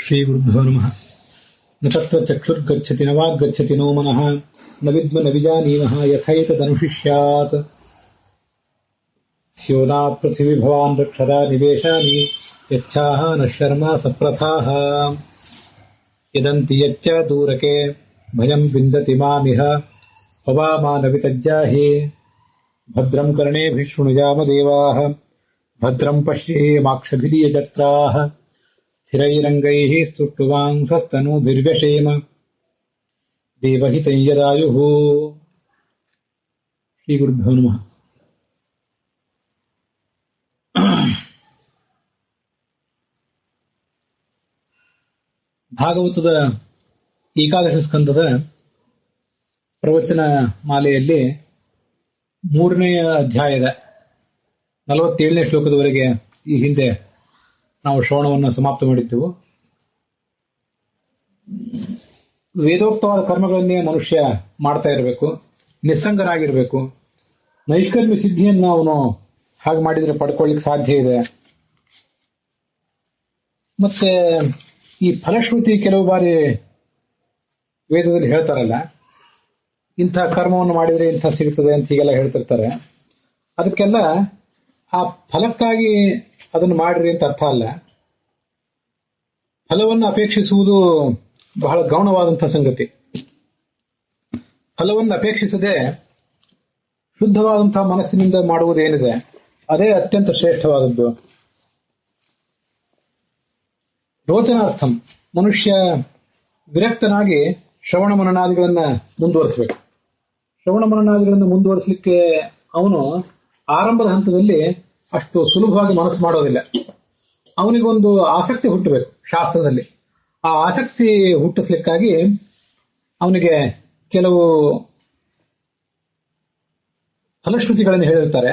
ಶ್ರೀಗುರುಭ್ಯೋ ನಮಃ. ನ ತತ್ರ ಚಕ್ಷುರ್ಗಚ್ಚತಿ ನ ವಾಗ್ಗಚ್ಚತಿ ನೋ ಮನಃ ನ ವಿದ್ಮ ನ ವಿಜಾನೀಮಃ ಯಥೈತದನುಶಿಷ್ಯಾತ್. ಸ್ಯೋನಾತ್ ಪೃಥಿವಿ ಭವಾನ್ ರಕ್ಷರಾ ನಿವೇಶಾನಿ ಯಚ್ಛಾಹ ನ ಶರ್ಮ ಸಪ್ರಥಾಃ. ಯದಂತಿ ಯಚ್ಚ ದೂರಕೆ ಭಯಂ ವಿಂದತಿ ಮಾಮಿಹ ಪವಾಮಾನ ವಿತಜ್ಜಾಹಿ. ಭದ್ರಂ ಕರ್ಣೇಭಿಃ ಶೃಣುಯಾಮ ದೇವಾಃ ಭದ್ರಂ ಪಶ್ಯೇಮಾಕ್ಷಭಿರ್ಯಜತ್ರಾಃ. ಸ್ಥಿರೈರಂಗೈಃ ಸ್ತುಷ್ಟುವಾಂಸಸ್ತನೂಭಿರ್ವ್ಯಶೇಮ ದೇವಹಿತಂ ಯದಾಯುಃ. ಶ್ರೀ ಗುರುಭ್ಯೋ ನಮಃ. ಭಾಗವತದ ಏಕಾದಶ ಸ್ಕಂದದ ಪ್ರವಚನ ಮಾಲೆಯಲ್ಲಿ 3ನೇ ಅಧ್ಯಾಯದ 47ನೇ ಶ್ಲೋಕದವರೆಗೆ ಈ ಹಿಂದೆ ನಾವು ಶ್ರವಣವನ್ನು ಸಮಾಪ್ತ ಮಾಡಿದ್ದೆವು. ವೇದೋಕ್ತವಾದ ಕರ್ಮಗಳನ್ನೇ ಮನುಷ್ಯ ಮಾಡ್ತಾ ಇರಬೇಕು, ನಿಸ್ಸಂಗನಾಗಿರಬೇಕು. ನೈಷ್ಕರ್ಮ್ಯ ಸಿದ್ಧಿಯನ್ನು ಅವನು ಹಾಗೆ ಮಾಡಿದರೆ ಪಡ್ಕೊಳ್ಳಿಕ್ಕೆ ಸಾಧ್ಯ ಇದೆ. ಮತ್ತೆ ಈ ಫಲಶ್ರುತಿ ಕೆಲವು ಬಾರಿ ವೇದದಲ್ಲಿ ಹೇಳ್ತಾರಲ್ಲ, ಇಂಥ ಕರ್ಮವನ್ನು ಮಾಡಿದರೆ ಇಂಥ ಸಿಗುತ್ತದೆ ಅಂತ ಹೀಗೆಲ್ಲ ಹೇಳ್ತಿರ್ತಾರೆ. ಅದಕ್ಕೆಲ್ಲ ಆ ಫಲಕ್ಕಾಗಿ ಅದನ್ನು ಮಾಡಿರಿ ಅಂತ ಅರ್ಥ ಅಲ್ಲ. ಫಲವನ್ನು ಅಪೇಕ್ಷಿಸುವುದು ಬಹಳ ಗೌಣವಾದಂತಹ ಸಂಗತಿ. ಫಲವನ್ನು ಅಪೇಕ್ಷಿಸದೆ ಶುದ್ಧವಾದಂತಹ ಮನಸ್ಸಿನಿಂದ ಮಾಡುವುದೇನಿದೆ ಅದೇ ಅತ್ಯಂತ ಶ್ರೇಷ್ಠವಾದದ್ದು. ರೋಚನಾರ್ಥಂ ಮನುಷ್ಯ ವಿರಕ್ತನಾಗಿ ಶ್ರವಣ ಮನನಾದಿಗಳನ್ನ ಮುಂದುವರಿಸಬೇಕು. ಶ್ರವಣ ಮನನಾದಿಗಳನ್ನು ಮುಂದುವರಿಸಲಿಕ್ಕೆ ಅವನು ಆರಂಭದ ಹಂತದಲ್ಲಿ ಅಷ್ಟು ಸುಲಭವಾಗಿ ಮನಸ್ಸು ಮಾಡೋದಿಲ್ಲ. ಅವನಿಗೊಂದು ಆಸಕ್ತಿ ಹುಟ್ಟಬೇಕು ಶಾಸ್ತ್ರದಲ್ಲಿ. ಆ ಆಸಕ್ತಿ ಹುಟ್ಟಿಸ್ಲಿಕ್ಕಾಗಿ ಅವನಿಗೆ ಕೆಲವು ಫಲಶ್ರುತಿಗಳನ್ನು ಹೇಳಿರ್ತಾರೆ.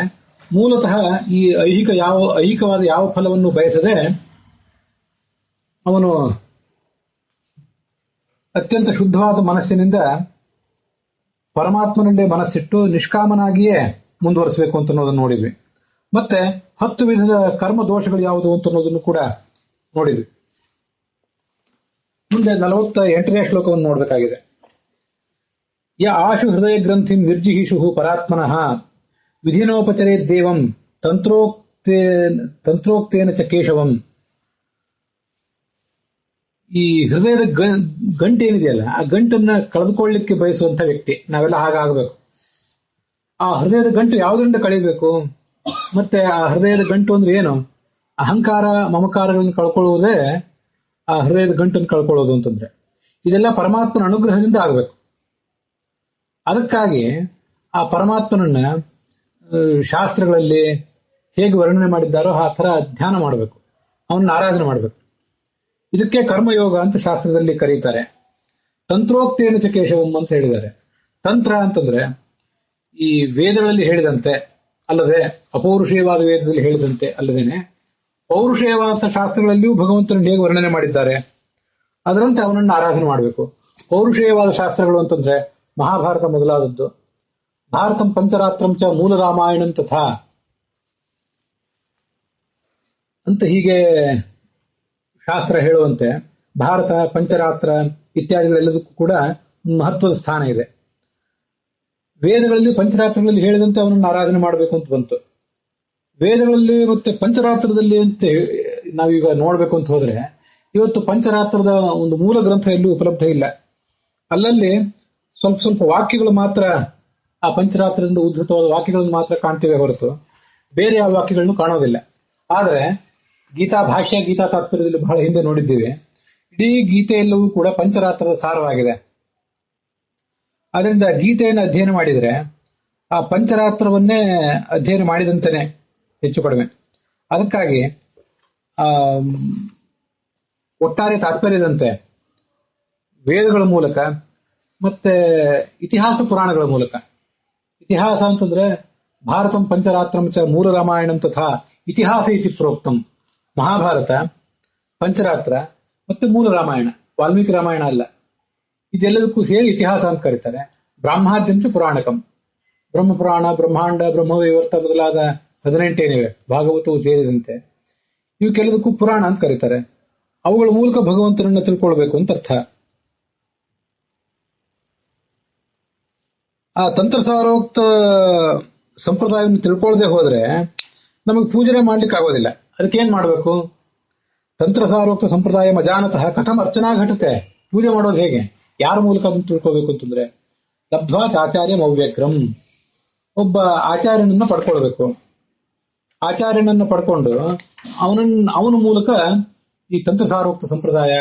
ಮೂಲತಃ ಈ ಐಹಿಕವಾದ ಯಾವ ಫಲವನ್ನು ಬಯಸದೆ ಅವನು ಅತ್ಯಂತ ಶುದ್ಧವಾದ ಮನಸ್ಸಿನಿಂದ ಪರಮಾತ್ಮನಲ್ಲೇ ಮನಸ್ಸಿಟ್ಟು ನಿಷ್ಕಾಮನಾಗಿಯೇ ಮುಂದುವರಿಸಬೇಕು ಅಂತ ಅನ್ನೋದನ್ನು ನೋಡಿದ್ವಿ. ಮತ್ತೆ 10 ವಿಧದ ಕರ್ಮ ದೋಷಗಳು ಯಾವುದು ಅಂತ ಅನ್ನೋದನ್ನು ಕೂಡ ನೋಡಿದ್ವಿ. ಮುಂದೆ 48ನೇ ಶ್ಲೋಕವನ್ನು ನೋಡಬೇಕಾಗಿದೆ. ಯ ಆಶು ಹೃದಯ ಗ್ರಂಥಿಂ ನಿರ್ಜಿಹೀಷು ಪರಾತ್ಮನಃ ವಿಧಿನೋಪಚರೇ ದೇವಂ ತಂತ್ರೋಕ್ತೇನ ಚ ಕೇಶವಂ. ಈ ಹೃದಯದ ಗಂಟೇನಿದೆಯಲ್ಲ, ಆ ಗಂಟನ್ನ ಕಳೆದುಕೊಳ್ಳಿಕ್ಕೆ ಬಯಸುವಂತ ವ್ಯಕ್ತಿ ನಾವೆಲ್ಲ ಹಾಗಾಗಬೇಕು. ಆ ಹೃದಯದ ಗಂಟು ಯಾವುದರಿಂದ ಕಳಿಬೇಕು? ಮತ್ತೆ ಆ ಹೃದಯದ ಗಂಟು ಅಂದ್ರೆ ಏನು? ಅಹಂಕಾರ ಮಮಕಾರಗಳನ್ನು ಕಳ್ಕೊಳ್ಳುವುದೇ ಆ ಹೃದಯದ ಗಂಟನ್ನು ಕಳ್ಕೊಳ್ಳೋದು ಅಂತಂದ್ರೆ. ಇದೆಲ್ಲ ಪರಮಾತ್ಮನ ಅನುಗ್ರಹದಿಂದ ಆಗಬೇಕು. ಅದಕ್ಕಾಗಿ ಆ ಪರಮಾತ್ಮನನ್ನ ಶಾಸ್ತ್ರಗಳಲ್ಲಿ ಹೇಗೆ ವರ್ಣನೆ ಮಾಡಿದ್ದಾರೋ ಆ ಥರ ಧ್ಯಾನ ಮಾಡಬೇಕು, ಅವನ್ನ ಆರಾಧನೆ ಮಾಡಬೇಕು. ಇದಕ್ಕೆ ಕರ್ಮಯೋಗ ಅಂತ ಶಾಸ್ತ್ರದಲ್ಲಿ ಕರೀತಾರೆ. ತಂತ್ರೋಕ್ತೇನ ಚ ಕೇಶವಂ ಅಂತ ಹೇಳಿದ್ದಾರೆ. ತಂತ್ರ ಅಂತಂದ್ರೆ ಈ ವೇದಗಳಲ್ಲಿ ಹೇಳಿದಂತೆ ಅಲ್ಲದೆ, ಅಪೌರುಷೇಯವಾದ ವೇದದಲ್ಲಿ ಹೇಳಿದಂತೆ ಅಲ್ಲದೇನೆ ಪೌರುಷೇಯವಾದ ಶಾಸ್ತ್ರಗಳಲ್ಲಿಯೂ ಭಗವಂತನ ಹೇಗೆ ವರ್ಣನೆ ಮಾಡಿದ್ದಾರೆ ಅದರಂತೆ ಅವನನ್ನು ಆರಾಧನೆ ಮಾಡಬೇಕು. ಪೌರುಷೇಯವಾದ ಶಾಸ್ತ್ರಗಳು ಅಂತಂದ್ರೆ ಮಹಾಭಾರತ ಮೊದಲಾದದ್ದು. ಭಾರತಂ ಪಂಚರಾತ್ರಂ ಚ ಮೂಲ ರಾಮಾಯಣಂ ತಥಾ ಅಂತ ಹೀಗೆ ಶಾಸ್ತ್ರ ಹೇಳುವಂತೆ ಭಾರತ, ಪಂಚರಾತ್ರ ಇತ್ಯಾದಿಗಳೆಲ್ಲದಕ್ಕೂ ಕೂಡ ಮಹತ್ವದ ಸ್ಥಾನ ಇದೆ. ವೇದಗಳಲ್ಲಿ ಪಂಚರಾತ್ರಗಳಲ್ಲಿ ಹೇಳಿದಂತೆ ಅವನನ್ನು ಆರಾಧನೆ ಮಾಡಬೇಕು ಅಂತ ಬಂತು. ವೇದಗಳಲ್ಲಿ ಮತ್ತೆ ಪಂಚರಾತ್ರದಲ್ಲಿ ಅಂತ ನಾವೀಗ ನೋಡ್ಬೇಕು ಅಂತ ಹೋದ್ರೆ, ಇವತ್ತು ಪಂಚರಾತ್ರದ ಒಂದು ಮೂಲ ಗ್ರಂಥ ಎಲ್ಲೂ ಉಪಲಬ್ಧ ಇಲ್ಲ. ಅಲ್ಲಲ್ಲಿ ಸ್ವಲ್ಪ ಸ್ವಲ್ಪ ವಾಕ್ಯಗಳು ಮಾತ್ರ, ಆ ಪಂಚರಾತ್ರದಿಂದ ಉದ್ಧತವಾದ ವಾಕ್ಯಗಳನ್ನು ಮಾತ್ರ ಕಾಣ್ತೇವೆ ಹೊರತು ಬೇರೆ ಯಾವ ವಾಕ್ಯಗಳನ್ನು ಕಾಣೋದಿಲ್ಲ. ಆದ್ರೆ ಗೀತಾ ಭಾಷ್ಯ, ಗೀತಾ ತಾತ್ಪರ್ಯದಲ್ಲಿ ಬಹಳ ಹಿಂದೆ ನೋಡಿದ್ದೀವಿ. ಇಡೀ ಗೀತೆ ಎಲ್ಲವೂ ಕೂಡ ಪಂಚರಾತ್ರದ ಸಾರವಾಗಿದೆ. ಅದರಿಂದ ಗೀತೆಯನ್ನು ಅಧ್ಯಯನ ಮಾಡಿದರೆ ಆ ಪಂಚರಾತ್ರವನ್ನೇ ಅಧ್ಯಯನ ಮಾಡಿದಂತೆನೆ ಹೆಚ್ಚು ಕಡಿಮೆ. ಅದಕ್ಕಾಗಿ ಒಟ್ಟಾರೆ ತಾತ್ಪರ್ಯದಂತೆ ವೇದಗಳ ಮೂಲಕ ಮತ್ತೆ ಇತಿಹಾಸ ಪುರಾಣಗಳ ಮೂಲಕ, ಇತಿಹಾಸ ಅಂತಂದ್ರೆ ಭಾರತಂ ಪಂಚರಾತ್ರಂ ಚ ಮೂಲ ರಾಮಾಯಣಂ ತಥಾ ಇತಿಹಾಸ ಇತಿ ಪ್ರೋಕ್ತಂ. ಮಹಾಭಾರತ, ಪಂಚರಾತ್ರ ಮತ್ತೆ ಮೂಲ ರಾಮಾಯಣ, ವಾಲ್ಮೀಕಿ ರಾಮಾಯಣ ಅಲ್ಲ, ಇದೆಲ್ಲದಕ್ಕೂ ಸೇರಿ ಇತಿಹಾಸ ಅಂತ ಕರೀತಾರೆ. ಬ್ರಾಹ್ಮಾದ್ಯಂಚ ಪುರಾಣಕಂ, ಬ್ರಹ್ಮಪುರಾಣ, ಬ್ರಹ್ಮಾಂಡ, ಬ್ರಹ್ಮವೈವರ್ತ ಮೊದಲಾದ 18 ಏನಿವೆ ಭಾಗವತವು ಸೇರಿದಂತೆ ಇವಕ್ಕೆಲ್ಲದಕ್ಕೂ ಪುರಾಣ ಅಂತ ಕರೀತಾರೆ. ಅವುಗಳ ಮೂಲಕ ಭಗವಂತನನ್ನ ತಿಳ್ಕೊಳ್ಬೇಕು ಅಂತ ಅರ್ಥ. ಆ ತಂತ್ರಸಾರೋಕ್ತ ಸಂಪ್ರದಾಯವನ್ನು ತಿಳ್ಕೊಳ್ಳದೆ ಹೋದ್ರೆ ನಮಗೆ ಪೂಜನೆ ಮಾಡ್ಲಿಕ್ಕೆ ಆಗೋದಿಲ್ಲ. ಅದಕ್ಕೇನ್ ಮಾಡ್ಬೇಕು? ತಂತ್ರಸಾರೋಕ್ತ ಸಂಪ್ರದಾಯ ಮಜಾನತಃ ಕಥಂ ಅರ್ಚನಾ ಘಟತೆ. ಪೂಜೆ ಮಾಡೋದು ಹೇಗೆ, ಯಾರ ಮೂಲಕ ಅದನ್ನು ತಿಳ್ಕೊಳ್ಬೇಕು ಅಂತಂದ್ರೆ ಲಬ್ಧ್ವಾ ಚಾಚಾರ್ಯ ಅವ್ಯಗ್ರಂ, ಒಬ್ಬ ಆಚಾರ್ಯನನ್ನ ಪಡ್ಕೊಳ್ಬೇಕು. ಆಚಾರ್ಯನನ್ನ ಪಡ್ಕೊಂಡು ಅವನ ಮೂಲಕ ಈ ತಂತ್ರಸಾರೋಕ್ತ ಸಂಪ್ರದಾಯ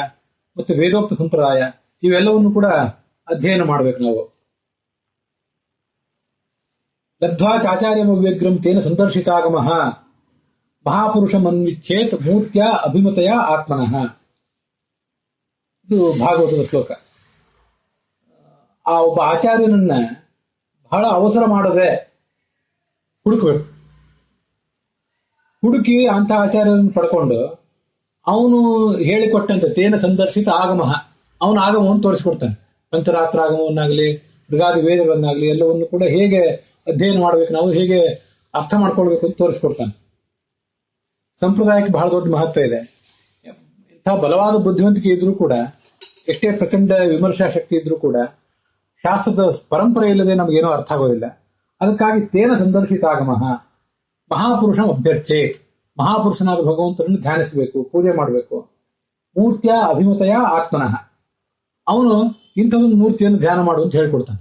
ಮತ್ತೆ ವೇದೋಕ್ತ ಸಂಪ್ರದಾಯ ಇವೆಲ್ಲವನ್ನು ಕೂಡ ಅಧ್ಯಯನ ಮಾಡ್ಬೇಕು ನಾವು. ಲಬ್ಧ್ವಾ ಚಾಚಾರ್ಯಮವ್ಯಗ್ರಂ ತೇನ ಸಂದರ್ಶಿತಾಗಮಃ ಮಹಾಪುರುಷಮನ್ವಿಚ್ಛೇತ್ ಮೂರ್ತ್ಯ ಅಭಿಮತಯ ಆತ್ಮನಃ. ಇದು ಭಾಗವತದ ಶ್ಲೋಕ. ಆ ಒಬ್ಬ ಆಚಾರ್ಯನನ್ನ ಬಹಳ ಅವಸರ ಮಾಡದೆ ಹುಡುಕಬೇಕು. ಹುಡುಕಿ ಅಂತ ಆಚಾರ್ಯರನ್ನು ಪಡ್ಕೊಂಡು ಅವನು ಹೇಳಿಕೊಟ್ಟಂತೆ ತೇನ ಸಂದರ್ಶಿತ ಆಗಮಃ, ಅವನ ಆಗಮವನ್ನು ತೋರಿಸಿಕೊಡ್ತಾನೆ. ಪಂಚರಾತ್ರ ಆಗಮವನ್ನಾಗಲಿ ಮೃಗಾದಿ ವೇದಗಳನ್ನಾಗಲಿ ಎಲ್ಲವನ್ನು ಕೂಡ ಹೇಗೆ ಅಧ್ಯಯನ ಮಾಡಬೇಕು, ನಾವು ಹೇಗೆ ಅರ್ಥ ಮಾಡ್ಕೊಳ್ಬೇಕು ಅಂತ ತೋರಿಸ್ಕೊಡ್ತಾನೆ. ಸಂಪ್ರದಾಯಕ್ಕೆ ಬಹಳ ದೊಡ್ಡ ಮಹತ್ವ ಇದೆ. ಇಂಥ ಬಲವಾದ ಬುದ್ಧಿವಂತಿಕೆ ಇದ್ರೂ ಕೂಡ, ಎಷ್ಟೇ ಪ್ರಚಂಡ ವಿಮರ್ಶಾ ಶಕ್ತಿ ಇದ್ರೂ ಕೂಡ ಶಾಸ್ತ್ರದ ಪರಂಪರೆ ಇಲ್ಲದೆ ನಮಗೇನೋ ಅರ್ಥ ಆಗೋದಿಲ್ಲ. ಅದಕ್ಕಾಗಿ ತೇನ ಸಂದರ್ಶಿತ ಆಗಮಃ ಮಹಾಪುರುಷ ಅಭ್ಯರ್ಥೇತ್, ಮಹಾಪುರುಷನಾದ ಭಗವಂತನನ್ನು ಧ್ಯಾನಿಸಬೇಕು, ಪೂಜೆ ಮಾಡಬೇಕು. ಮೂರ್ತಿಯ ಅಭಿಮತಯ ಆತ್ಮನಃ, ಅವನು ಇಂಥದೊಂದು ಮೂರ್ತಿಯನ್ನು ಧ್ಯಾನ ಮಾಡು ಅಂತ ಹೇಳ್ಕೊಡ್ತಾನೆ.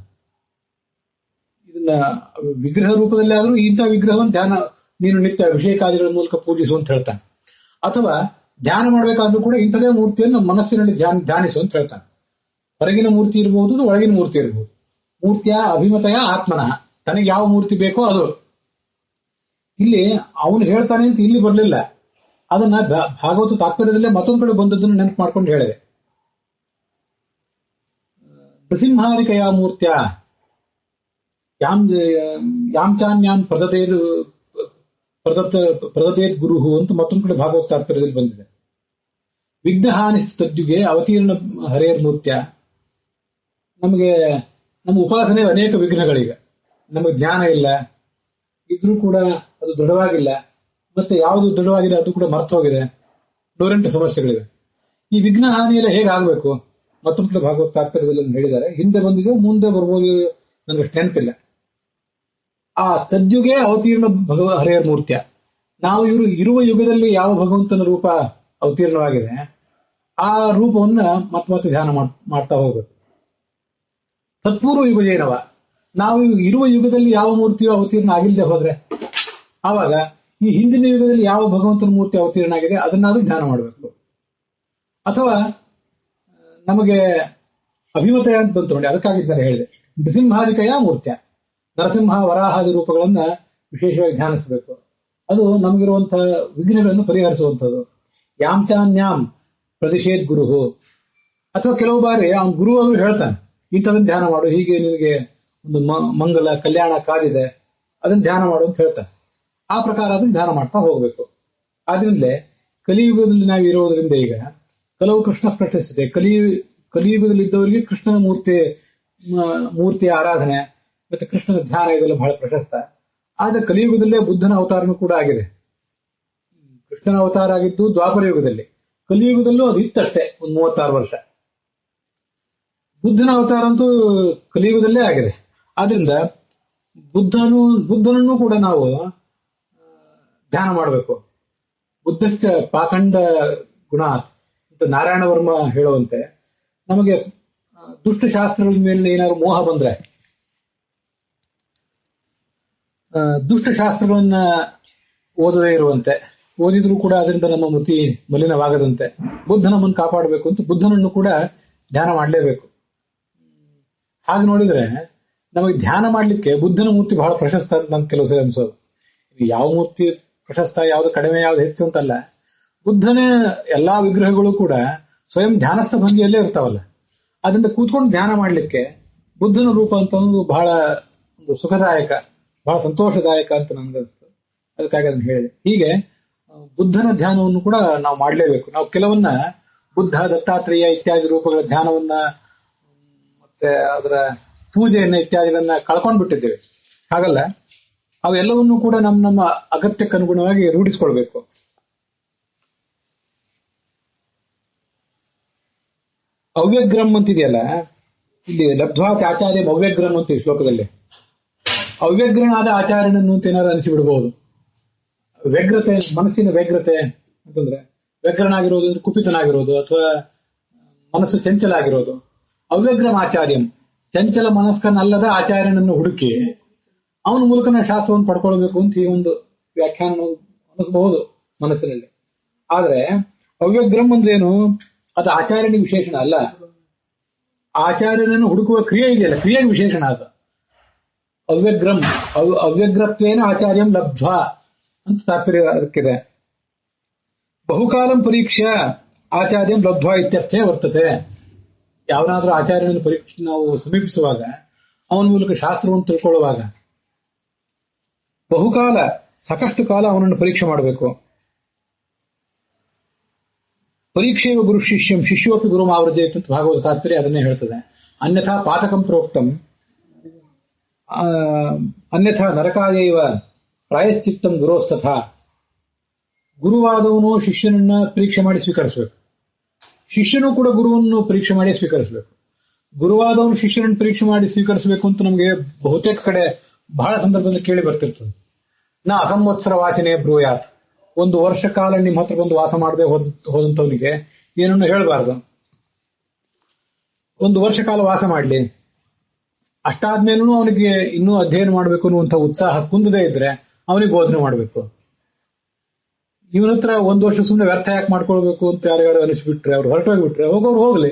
ಇದನ್ನ ವಿಗ್ರಹ ರೂಪದಲ್ಲಿ ಆದ್ರೂ ಇಂಥ ವಿಗ್ರಹವನ್ನು ಧ್ಯಾನ ನೀನು ನಿತ್ಯ ಅಭಿಷೇಕಾದಿಗಳ ಮೂಲಕ ಪೂಜಿಸು ಅಂತ ಹೇಳ್ತಾನೆ. ಅಥವಾ ಧ್ಯಾನ ಮಾಡಬೇಕಾದ್ರೂ ಕೂಡ ಇಂಥದೇ ಮೂರ್ತಿಯನ್ನು ಮನಸ್ಸಿನಲ್ಲಿ ಧ್ಯಾನಿಸು ಅಂತ ಹೇಳ್ತಾನೆ. ಹೊರಗಿನ ಮೂರ್ತಿ ಇರಬಹುದು, ಒಳಗಿನ ಮೂರ್ತಿ ಇರಬಹುದು. ಮೂರ್ತಿಯ ಅಭಿಮತಯ ಆತ್ಮನಃ, ತನಗೆ ಯಾವ ಮೂರ್ತಿ ಬೇಕೋ ಅದು. ಇಲ್ಲಿ ಅವನು ಹೇಳ್ತಾನೆ ಅಂತ ಇಲ್ಲಿ ಬರಲಿಲ್ಲ, ಅದನ್ನ ಭಾಗವತ ತಾತ್ಪರ್ಯದಲ್ಲೇ ಮತ್ತೊಂದು ಕಡೆ ಬಂದದ್ದನ್ನು ನೆನಪು ಮಾಡ್ಕೊಂಡು ಹೇಳಿದೆ. ನೃಸಿಂಹಾದಿಕಯ ಮೂರ್ತ್ಯ ಯಾಂಚಾನ್ಯಾನ್ ಪ್ರದತೇತ್ ಗುರುಹು ಅಂತ ಮತ್ತೊಂದು ಕಡೆ ಭಾಗವತ ತಾತ್ಪರ್ಯದಲ್ಲಿ ಬಂದಿದೆ. ವಿಘ್ನಹಾನಿ ತದ್ಯುಗೆ ಅವತೀರ್ಣ ಹರೇರ್ ಮೂರ್ತ್ಯ. ನಮಗೆ ನಮ್ಮ ಉಪಾಸನೆ ಅನೇಕ ವಿಘ್ನಗಳಿವೆ. ನಮಗೆ ಜ್ಞಾನ ಇಲ್ಲ, ಇದ್ರೂ ಕೂಡ ಅದು ದೃಢವಾಗಿಲ್ಲ, ಮತ್ತೆ ಯಾವುದು ದೃಢವಾಗಿದೆ ಅದು ಕೂಡ ಮರ್ತು ಹೋಗಿದೆ, 108 ಸಮಸ್ಯೆಗಳಿವೆ. ಈ ವಿಘ್ನ ಹಾನಿಯೆಲ್ಲ ಹೇಗಾಗಬೇಕು ಮತ್ತೊಂದು ಕಡೆ ಭಾಗವತ ತಾತ್ಪರ್ಯದಲ್ಲಿ ಹೇಳಿದ್ದಾರೆ. ಹಿಂದೆ ಬಂದಿದೆ, ಮುಂದೆ ಬರ್ಬೋದು, ನನಗೆ ನೆನಪಿಲ್ಲ. ಆ ತದ್ಯುಗೆ ಅವತೀರ್ಣ ಹರೇರ್ ಮೂರ್ತ್ಯ, ನಾವು ಇರುವ ಯುಗದಲ್ಲಿ ಯಾವ ಭಗವಂತನ ರೂಪ ಅವತೀರ್ಣವಾಗಿದೆ ಆ ರೂಪವನ್ನ ಮತ್ತೆ ಧ್ಯಾನ ಮಾಡ್ತಾ ಹೋಗ್ಬೇಕು. ತತ್ಪೂರ್ವ ಯುಗಜೇನವ, ನಾವು ಇರುವ ಯುಗದಲ್ಲಿ ಯಾವ ಮೂರ್ತಿಯೋ ಅವತೀರ್ಣ ಆಗಿಲ್ಲದೆ ಹೋದ್ರೆ ಆವಾಗ ಈ ಹಿಂದಿನ ಯುಗದಲ್ಲಿ ಯಾವ ಭಗವಂತನ ಮೂರ್ತಿ ಅವತೀರ್ಣ ಆಗಿದೆ ಅದನ್ನಾದ್ರೂ ಧ್ಯಾನ ಮಾಡಬೇಕು. ಅಥವಾ ನಮಗೆ ಅಭಿಮತಯ ಅಂತ ಬಂತು ನೋಡಿ, ಅದಕ್ಕಾಗಿ ಹೇಳಿದೆ. ನೃಸಿಂಹಾದಿಕಯ ಮೂರ್ತ್ಯ, ನರಸಿಂಹ ವರಾಹಾದಿ ರೂಪಗಳನ್ನ ವಿಶೇಷವಾಗಿ ಧ್ಯಾನಿಸಬೇಕು. ಅದು ನಮಗಿರುವಂತಹ ವಿಘ್ನಗಳನ್ನು ಪರಿಹರಿಸುವಂಥದ್ದು. ಯಾಂಚಾನ್ಯಾಂ ಪ್ರತಿಷೇಧ್ ಗುರುಹು, ಅಥವಾ ಕೆಲವು ಬಾರಿ ಅವನ ಗುರು ಅವರು ಹೇಳ್ತಾನೆ ಇಂಥದನ್ನು ಧ್ಯಾನ ಮಾಡು, ಹೀಗೆ ನಿನಗೆ ಒಂದು ಮಂಗಲ ಕಲ್ಯಾಣ ಕಾದಿದೆ, ಅದನ್ನ ಧ್ಯಾನ ಮಾಡು ಅಂತ ಹೇಳ್ತಾನೆ. ಆ ಪ್ರಕಾರ ಅದನ್ನು ಧ್ಯಾನ ಮಾಡ್ತಾ ಹೋಗ್ಬೇಕು. ಆದ್ರಿಂದಲೇ ಕಲಿಯುಗದಲ್ಲಿ ನಾವು ಇರೋದ್ರಿಂದ ಈಗ ಕೆಲವು ಕೃಷ್ಣ ಪ್ರಶ್ನಿಸಿದೆ. ಕಲಿಯುಗದಲ್ಲಿ ಇದ್ದವರಿಗೆ ಕೃಷ್ಣನ ಮೂರ್ತಿಯ ಆರಾಧನೆ ಮತ್ತೆ ಕೃಷ್ಣನ ಧ್ಯಾನ ಇದೆಲ್ಲ ಬಹಳ ಪ್ರಶಸ್ತ. ಆದ್ರೆ ಕಲಿಯುಗದಲ್ಲೇ ಬುದ್ಧನ ಅವತಾರನೂ ಕೂಡ ಆಗಿದೆ. ಕೃಷ್ಣನ ಅವತಾರ ಆಗಿದ್ದು ದ್ವಾಪರ ಯುಗದಲ್ಲಿ, ಕಲಿಯುಗದಲ್ಲೂ ಅದು ಇತ್ತಷ್ಟೇ, ಒಂದು 36 ವರ್ಷ. ಬುದ್ಧನ ಅವತಾರ ಅಂತೂ ಕಲಿಯುಗದಲ್ಲೇ ಆಗಿದೆ. ಆದ್ರಿಂದ ಬುದ್ಧನನ್ನು ಕೂಡ ನಾವು ಧ್ಯಾನ ಮಾಡಬೇಕು. ಬುದ್ಧಶ್ಚ ಪಾಖಂಡ ಗುಣಾತ್ ಅಂತ ನಾರಾಯಣ ವರ್ಮ ಹೇಳುವಂತೆ, ನಮಗೆ ದುಷ್ಟಶಾಸ್ತ್ರಗಳ ಮೇಲೆ ಏನಾದ್ರು ಮೋಹ ಬಂದ್ರೆ, ದುಷ್ಟಶಾಸ್ತ್ರಗಳನ್ನ ಓದದೇ ಇರುವಂತೆ, ಓದಿದ್ರು ಕೂಡ ಅದರಿಂದ ನಮ್ಮ ಮತಿ ಮಲಿನವಾಗದಂತೆ ಬುದ್ಧ ನಮ್ಮನ್ನು ಕಾಪಾಡಬೇಕು ಅಂತ ಬುದ್ಧನನ್ನು ಕೂಡ ಧ್ಯಾನ ಮಾಡಲೇಬೇಕು. ಹಾಗೆ ನೋಡಿದ್ರೆ ನಮಗೆ ಧ್ಯಾನ ಮಾಡ್ಲಿಕ್ಕೆ ಬುದ್ಧನ ಮೂರ್ತಿ ಬಹಳ ಪ್ರಶಸ್ತ ಅಂತ ನನ್ಗೆ ಕೆಲವು ಸರಿ ಅನ್ಸೋದು. ಯಾವ ಮೂರ್ತಿ ಪ್ರಶಸ್ತ, ಯಾವ್ದು ಕಡಿಮೆ, ಯಾವ್ದು ಹೆಚ್ಚು ಅಂತಲ್ಲ. ಬುದ್ಧನ ಎಲ್ಲಾ ವಿಗ್ರಹಗಳು ಕೂಡ ಸ್ವಯಂ ಧ್ಯಾನಸ್ಥ ಭಂಗಿಯಲ್ಲೇ ಇರ್ತಾವಲ್ಲ. ಅದರಿಂದ ಕೂತ್ಕೊಂಡು ಧ್ಯಾನ ಮಾಡ್ಲಿಕ್ಕೆ ಬುದ್ಧನ ರೂಪ ಅಂತ ಬಹಳ ಒಂದು ಸುಖದಾಯಕ, ಬಹಳ ಸಂತೋಷದಾಯಕ ಅಂತ ನನ್ಗನ್ಸ್ತು. ಅದಕ್ಕಾಗಿ ಅದನ್ನು ಹೇಳಿದೆ. ಹೀಗೆ ಬುದ್ಧನ ಧ್ಯಾನವನ್ನು ಕೂಡ ನಾವು ಮಾಡಲೇಬೇಕು. ನಾವು ಕೆಲವನ್ನ ಬುದ್ಧ, ದತ್ತಾತ್ರೇಯ ಇತ್ಯಾದಿ ರೂಪಗಳ ಧ್ಯಾನವನ್ನ ಮತ್ತೆ ಅದರ ಪೂಜೆಯನ್ನ ಇತ್ಯಾದಿಗಳನ್ನ ಕಳ್ಕೊಂಡು ಬಿಟ್ಟಿದ್ದೇವೆ. ಹಾಗಲ್ಲ, ಅವೆಲ್ಲವನ್ನೂ ಕೂಡ ನಮ್ಮ ಅಗತ್ಯಕ್ಕನುಗುಣವಾಗಿ ರೂಢಿಸ್ಕೊಳ್ಬೇಕು. ಅವ್ಯಗ್ರಮ್ ಅಂತಿದೆಯಲ್ಲ, ಇಲ್ಲಿ ಲಬ್ಧ್ವಾಚ ಆಚಾರ್ಯ ಅವ್ಯಗ್ರಮ್ ಅಂತ ಈ ಶ್ಲೋಕದಲ್ಲಿ. ಅವ್ಯಗ್ರನಾದ ಆಚಾರ್ಯನನ್ನು ಅಂತ ಏನಾದ್ರು ಅನಿಸಿಬಿಡ್ಬಹುದು. ವ್ಯಗ್ರತೆ, ಮನಸ್ಸಿನ ವ್ಯಗ್ರತೆ ಅಂತಂದ್ರೆ ವ್ಯಗ್ರನಾಗಿರೋದು ಕುಪಿತನಾಗಿರೋದು ಅಥವಾ ಮನಸ್ಸು ಚಂಚಲ ಆಗಿರೋದು. ಅವ್ಯಗ್ರಮ್ ಆಚಾರ್ಯಂ, ಚಂಚಲ ಮನಸ್ಕನಲ್ಲದ ಆಚಾರ್ಯನನ್ನು ಹುಡುಕಿ ಅವನ ಮೂಲಕ ನಾವು ಶಾಸ್ತ್ರವನ್ನು ಪಡ್ಕೊಳ್ಬೇಕು ಅಂತ ಈ ಒಂದು ವ್ಯಾಖ್ಯಾನ ಅನಿಸಬಹುದು ಮನಸ್ಸಿನಲ್ಲಿ. ಆದ್ರೆ ಅವ್ಯಗ್ರಮ್ ಅಂದ್ರೇನು? ಅದು ಆಚಾರ್ಯನಿಗೆ ವಿಶೇಷಣ ಅಲ್ಲ. ಆಚಾರ್ಯನನ್ನು ಹುಡುಕುವ ಕ್ರಿಯೆ ಇದೆಯಲ್ಲ, ಕ್ರಿಯೆಗೆ ವಿಶೇಷಣ ಅದು. ಅವ್ಯಗ್ರಮ್, ಅವ್ಯಗ್ರತ್ವೇನ ಆಚಾರ್ಯಂ ಲಬ್ಧ್ವಾ ಅಂತ ತಾತ್ಪರ್ಯ ಅದಕ್ಕಿದೆ. ಬಹುಕಾಲಂ ಪರೀಕ್ಷಾ ಆಚಾರ್ಯಂ ಲಬ್ಧ್ವಾ ಇತ್ಯರ್ಥೇ ವರ್ತತೆ. ಯಾವನಾದ್ರೂ ಆಚಾರ್ಯನ ಪರೀಕ್ಷೆ ನಾವು ಸಮೀಪಿಸುವಾಗ, ಅವನ ಮೂಲಕ ಶಾಸ್ತ್ರವನ್ನು ತಿಳ್ಕೊಳ್ಳುವಾಗ ಬಹುಕಾಲ, ಸಾಕಷ್ಟು ಕಾಲ ಅವನನ್ನು ಪರೀಕ್ಷೆ ಮಾಡಬೇಕು. ಪರೀಕ್ಷೆಯು ಗುರು ಶಿಷ್ಯಂ ಶಿಷ್ಯೋಪಿ ಗುರು ಆವೃಜೇತ್ ಅಂತ ಭಾಗವತ ತಾತ್ಪರ್ಯ ಅದನ್ನೇ ಹೇಳ್ತದೆ. ಅನ್ಯಥಾ ಪಾತಕಂ ಪ್ರೋಕ್ತಂ ಅನ್ಯಥಾ ನರಕಾಯೈವ ಪ್ರಾಯಶ್ಚಿತ್ತಂ ಗುರೋಸ್ತಥಾ. ಗುರುವಾದವನು ಶಿಷ್ಯನನ್ನ ಪರೀಕ್ಷೆ ಮಾಡಿ ಸ್ವೀಕರಿಸಬೇಕು, ಶಿಷ್ಯನು ಕೂಡ ಗುರುವನ್ನು ಪರೀಕ್ಷೆ ಮಾಡಿ ಸ್ವೀಕರಿಸಬೇಕು. ಗುರುವಾದವನು ಶಿಷ್ಯನನ್ನು ಪರೀಕ್ಷೆ ಮಾಡಿ ಸ್ವೀಕರಿಸಬೇಕು ಅಂತ ನಮಗೆ ಬಹುತೇಕ ಕಡೆ ಬಹಳ ಸಂದರ್ಭದಲ್ಲಿ ಕೇಳಿ ಬರ್ತಿರ್ತದೆ. ನಾ ಅಸಂವತ್ಸರ ವಾಸಿನೇ ಬ್ರೂಯಾತ್. ಒಂದು ವರ್ಷ ಕಾಲ ನಿಮ್ಮ ಹತ್ರ ಬಂದು ವಾಸ ಮಾಡದೆ ಹೋದಂತವನಿಗೆ ಏನನ್ನು ಹೇಳಬಾರ್ದು. ಒಂದು ವರ್ಷ ಕಾಲ ವಾಸ ಮಾಡಲಿ, ಅಷ್ಟಾದ್ಮೇಲೂ ಅವನಿಗೆ ಇನ್ನೂ ಅಧ್ಯಯನ ಮಾಡಬೇಕು ಅನ್ನುವಂಥ ಉತ್ಸಾಹ ಕುಂದದೇ ಇದ್ರೆ ಅವನಿಗೆ ಬೋಧನೆ ಮಾಡಬೇಕು. ಇವನ ಹತ್ರ ಒಂದು ವರ್ಷ ಸುಮ್ಮನೆ ವ್ಯರ್ಥ ಯಾಕೆ ಮಾಡ್ಕೊಳ್ಬೇಕು ಅಂತ ಯಾರ್ಯಾರು ಅನಿಸ್ಬಿಟ್ರೆ, ಅವ್ರು ಹೊರಟೋಗ್ಬಿಟ್ರೆ ಹೋಗೋರು ಹೋಗ್ಲಿ.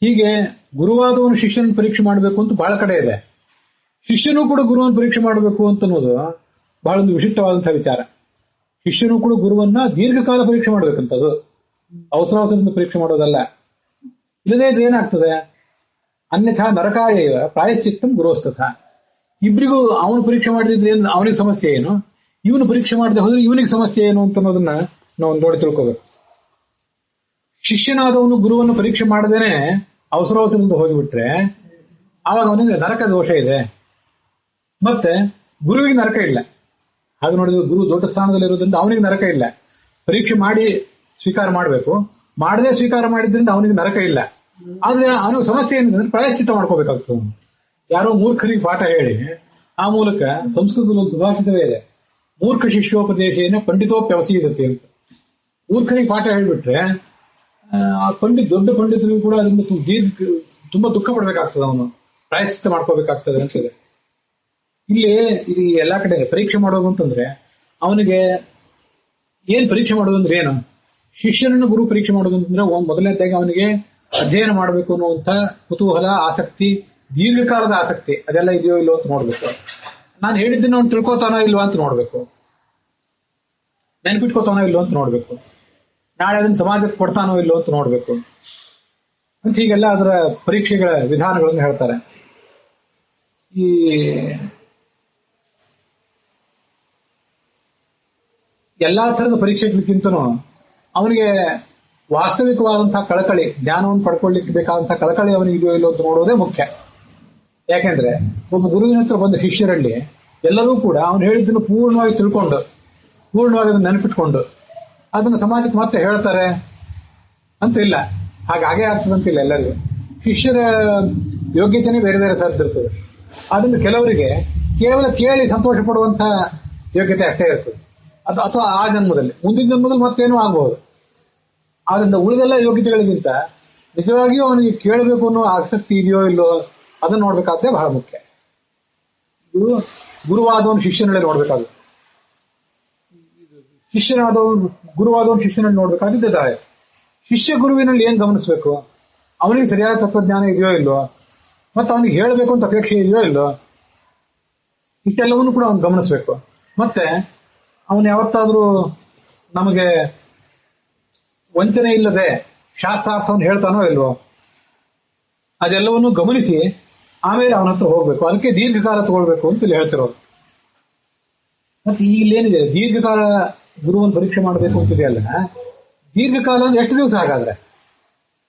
ಹೀಗೆ ಗುರುವಾದವನು ಶಿಷ್ಯನ ಪರೀಕ್ಷೆ ಮಾಡಬೇಕು ಅಂತ ಬಹಳ ಕಡೆ ಇದೆ. ಶಿಷ್ಯನೂ ಕೂಡ ಗುರುವನ್ನು ಪರೀಕ್ಷೆ ಮಾಡಬೇಕು ಅಂತ ಅನ್ನೋದು ಬಹಳ ಒಂದು ವಿಶಿಷ್ಟವಾದಂತಹ ವಿಚಾರ. ಶಿಷ್ಯನೂ ಕೂಡ ಗುರುವನ್ನ ದೀರ್ಘಕಾಲ ಪರೀಕ್ಷೆ ಮಾಡ್ಬೇಕಂತದ್ದು, ಅವಸರದಿಂದ ಪರೀಕ್ಷೆ ಮಾಡೋದಲ್ಲ. ಇಲ್ಲದೇ ಇದ್ರೆ ಏನಾಗ್ತದೆ? ಅನ್ಯಥಾ ನರಕಾಯ ಪ್ರಾಯಶ್ಚಿತ್ತಂ ಗುರೋಸ್ತಥ. ಇಬ್ಬರಿಗೂ ಅವನು ಪರೀಕ್ಷೆ ಮಾಡಿದ್ರೆ ಅವನಿಗೆ ಸಮಸ್ಯೆ ಏನು, ಇವನು ಪರೀಕ್ಷೆ ಮಾಡದೆ ಹೋದ್ರೆ ಇವನಿಗೆ ಸಮಸ್ಯೆ ಏನು ಅಂತ ಅನ್ನೋದನ್ನ ನಾವು ನೋಡಿ ತಿಳ್ಕೋಬೇಕು. ಶಿಷ್ಯನಾದವನು ಗುರುವನ್ನು ಪರೀಕ್ಷೆ ಮಾಡದೇನೆ ಅವಸರದಿಂದ ಹೋಗಿಬಿಟ್ರೆ ಆವಾಗ ಅವನಿಗೆ ನರಕ ದೋಷ ಇದೆ. ಮತ್ತೆ ಗುರುವಿಗೆ ನರಕ ಇಲ್ಲ. ಹಾಗೆ ನೋಡಿದ್ರೆ ಗುರು ದೊಡ್ಡ ಸ್ಥಾನದಲ್ಲಿರೋದ್ರಿಂದ ಅವನಿಗೆ ನರಕ ಇಲ್ಲ. ಪರೀಕ್ಷೆ ಮಾಡಿ ಸ್ವೀಕಾರ ಮಾಡಬೇಕು, ಮಾಡದೆ ಸ್ವೀಕಾರ ಮಾಡಿದ್ರಿಂದ ಅವನಿಗೆ ನರಕ ಇಲ್ಲ. ಆದ್ರೆ ಅವನಿಗೆ ಸಮಸ್ಯೆ ಏನಿದೆ, ಪ್ರಾಯಶ್ಚಿತ್ತ ಮಾಡ್ಕೋಬೇಕಾಗ್ತದೆ. ಯಾರೋ ಮೂರ್ಖರಿಗೆ ಪಾಠ ಹೇಳಿ ಆ ಮೂಲಕ, ಸಂಸ್ಕೃತದಲ್ಲಿ ಒಂದು ಸುಭಾಷಿತವೇ ಇದೆ, ಮೂರ್ಖ ಶಿಷ್ಯೋಪದೇಶೇನ ಪಂಡಿತೋಪ್ಯವಸೀದತೆ ಅಂತ. ಮೂರ್ಖರಿಗೆ ಪಾಠ ಹೇಳಿಬಿಟ್ರೆ ಆ ದೊಡ್ಡ ಪಂಡಿತರಿಗೂ ಕೂಡ ಅದರಿಂದ ತುಂಬಾ ದುಃಖ ಪಡ್ಬೇಕಾಗ್ತದೆ, ಅವನು ಪ್ರಾಯಶ್ಚಿತ್ತ ಮಾಡ್ಕೋಬೇಕಾಗ್ತದೆ ಅಂತಿದೆ. ಇಲ್ಲಿ ಇದು ಎಲ್ಲಾ ಕಡೆ ಪರೀಕ್ಷೆ ಮಾಡೋದು ಅಂತಂದ್ರೆ ಅವನಿಗೆ ಏನ್ ಪರೀಕ್ಷೆ ಮಾಡೋದು ಅಂದ್ರೆ ಏನು? ಶಿಷ್ಯನನ್ನು ಗುರು ಪರೀಕ್ಷೆ ಮಾಡೋದು ಅಂತಂದ್ರೆ ಮೊದಲನೇದಾಗಿ ಅವನಿಗೆ ಅಧ್ಯಯನ ಮಾಡಬೇಕು ಅನ್ನುವಂಥ ಕುತೂಹಲ, ಆಸಕ್ತಿ, ದೀರ್ಘಕಾಲದ ಆಸಕ್ತಿ ಅದೆಲ್ಲ ಇದೆಯೋ ಇಲ್ಲೋ ಅಂತ ನೋಡ್ಬೇಕು. ನಾನು ಹೇಳಿದ್ದನ್ನು ಅವ್ನು ತಿಳ್ಕೊತಾನೋ ಇಲ್ವಾ ಅಂತ ನೋಡ್ಬೇಕು, ನೆನ್ಪಿಟ್ಕೋತಾನೋ ಇಲ್ಲೋ ಅಂತ ನೋಡ್ಬೇಕು, ನಾಳೆ ಅದನ್ನ ಸಮಾಜಕ್ಕೆ ಕೊಡ್ತಾನೋ ಇಲ್ಲೋ ಅಂತ ನೋಡ್ಬೇಕು ಅಂತ. ಹೀಗೆಲ್ಲ ಅದರ ಪರೀಕ್ಷೆಗಳ ವಿಧಾನಗಳನ್ನು ಹೇಳ್ತಾರೆ. ಈ ಎಲ್ಲಾ ತರದ ಪರೀಕ್ಷೆಗಳಿಗಿಂತನೂ ಅವನಿಗೆ ವಾಸ್ತವಿಕವಾದಂತಹ ಕಳಕಳಿ, ಜ್ಞಾನವನ್ನು ಪಡ್ಕೊಳ್ಳಿಕ್ಕೆ ಬೇಕಾದಂತಹ ಕಳಕಳಿ ಅವನಿಗೆ ಇದೆಯೋ ಇಲ್ಲೋ ಅಂತ ನೋಡೋದೇ ಮುಖ್ಯ. ಯಾಕೆಂದ್ರೆ ಒಬ್ಬ ಗುರುವಿನ ಹತ್ರ ಬಂದ ಶಿಷ್ಯರಲ್ಲಿ ಎಲ್ಲರೂ ಕೂಡ ಅವನು ಹೇಳಿದ್ದನ್ನು ಪೂರ್ಣವಾಗಿ ತಿಳ್ಕೊಂಡು, ಪೂರ್ಣವಾಗಿ ಅದನ್ನು ನೆನಪಿಟ್ಕೊಂಡು ಅದನ್ನು ಸಮಾಜಕ್ಕೆ ಮತ್ತೆ ಹೇಳ್ತಾರೆ ಅಂತ ಇಲ್ಲ. ಹಾಗೆ ಆಗ್ತದಂತಿಲ್ಲ. ಎಲ್ಲರಿಗೂ ಶಿಷ್ಯರ ಯೋಗ್ಯತೆನೇ ಬೇರೆ ಬೇರೆ ತರದಿರ್ತದೆ. ಅದನ್ನು ಕೆಲವರಿಗೆ ಕೇವಲ ಕೇಳಿ ಸಂತೋಷ ಪಡುವಂತಹ ಯೋಗ್ಯತೆ ಅಷ್ಟೇ ಇರ್ತದೆ. ಅದು ಅಥವಾ ಆ ಜನ್ಮದಲ್ಲಿ, ಮುಂದಿನ ಜನ್ಮದಲ್ಲಿ ಮತ್ತೇನೂ ಆಗಬಹುದು. ಆದ್ರಿಂದ ಉಳಿದೆಲ್ಲ ಯೋಗ್ಯತೆಗಳಿಗಿಂತ ನಿಜವಾಗಿಯೂ ಅವನಿಗೆ ಕೇಳಬೇಕು ಅನ್ನೋ ಆಸಕ್ತಿ ಇದೆಯೋ ಇಲ್ಲೋ ಅದನ್ನು ನೋಡ್ಬೇಕಾದ್ರೆ ಬಹಳ ಮುಖ್ಯ. ಇದು ಗುರುವಾದವನು ಶಿಷ್ಯನಲ್ಲೇ ನೋಡ್ಬೇಕಾಗುತ್ತೆ. ಗುರುವಾದವನು ಶಿಷ್ಯನಲ್ಲಿ ನೋಡ್ಬೇಕಾಗಿದ್ದರೆ ಶಿಷ್ಯ ಗುರುವಿನಲ್ಲಿ ಏನ್ ಗಮನಿಸಬೇಕು, ಅವನಿಗೆ ಸರಿಯಾದ ತತ್ವಜ್ಞಾನ ಇದೆಯೋ ಇಲ್ಲೋ, ಮತ್ತೆ ಅವನಿಗೆ ಹೇಳಬೇಕು ಅಂತ ಅಪೇಕ್ಷೆ ಇದೆಯೋ ಇಲ್ಲೋ, ಇಷ್ಟೆಲ್ಲವನ್ನೂ ಕೂಡ ಅವನು ಗಮನಿಸಬೇಕು. ಮತ್ತೆ ಅವನು ಯಾವತ್ತಾದ್ರೂ ನಮಗೆ ವಂಚನೆ ಇಲ್ಲದೆ ಶಾಸ್ತ್ರಾರ್ಥವನ್ನು ಹೇಳ್ತಾನೋ ಇಲ್ವೋ ಅದೆಲ್ಲವನ್ನೂ ಗಮನಿಸಿ ಆಮೇಲೆ ಅವನ ಹತ್ರ ಹೋಗ್ಬೇಕು. ಅದಕ್ಕೆ ದೀರ್ಘಕಾಲ ತಗೊಳ್ಬೇಕು ಅಂತ ಇಲ್ಲಿ ಹೇಳ್ತಿರೋದು. ಮತ್ತೆ ಇಲ್ಲೇನಿದೆ, ದೀರ್ಘಕಾಲ ಗುರುವನ್ನು ಪರೀಕ್ಷೆ ಮಾಡಬೇಕು ಅಂತಿದೆಯಲ್ಲ, ದೀರ್ಘಕಾಲ ಅಂದ್ರೆ ಎಷ್ಟು ದಿವಸ? ಹಾಗಾದ್ರೆ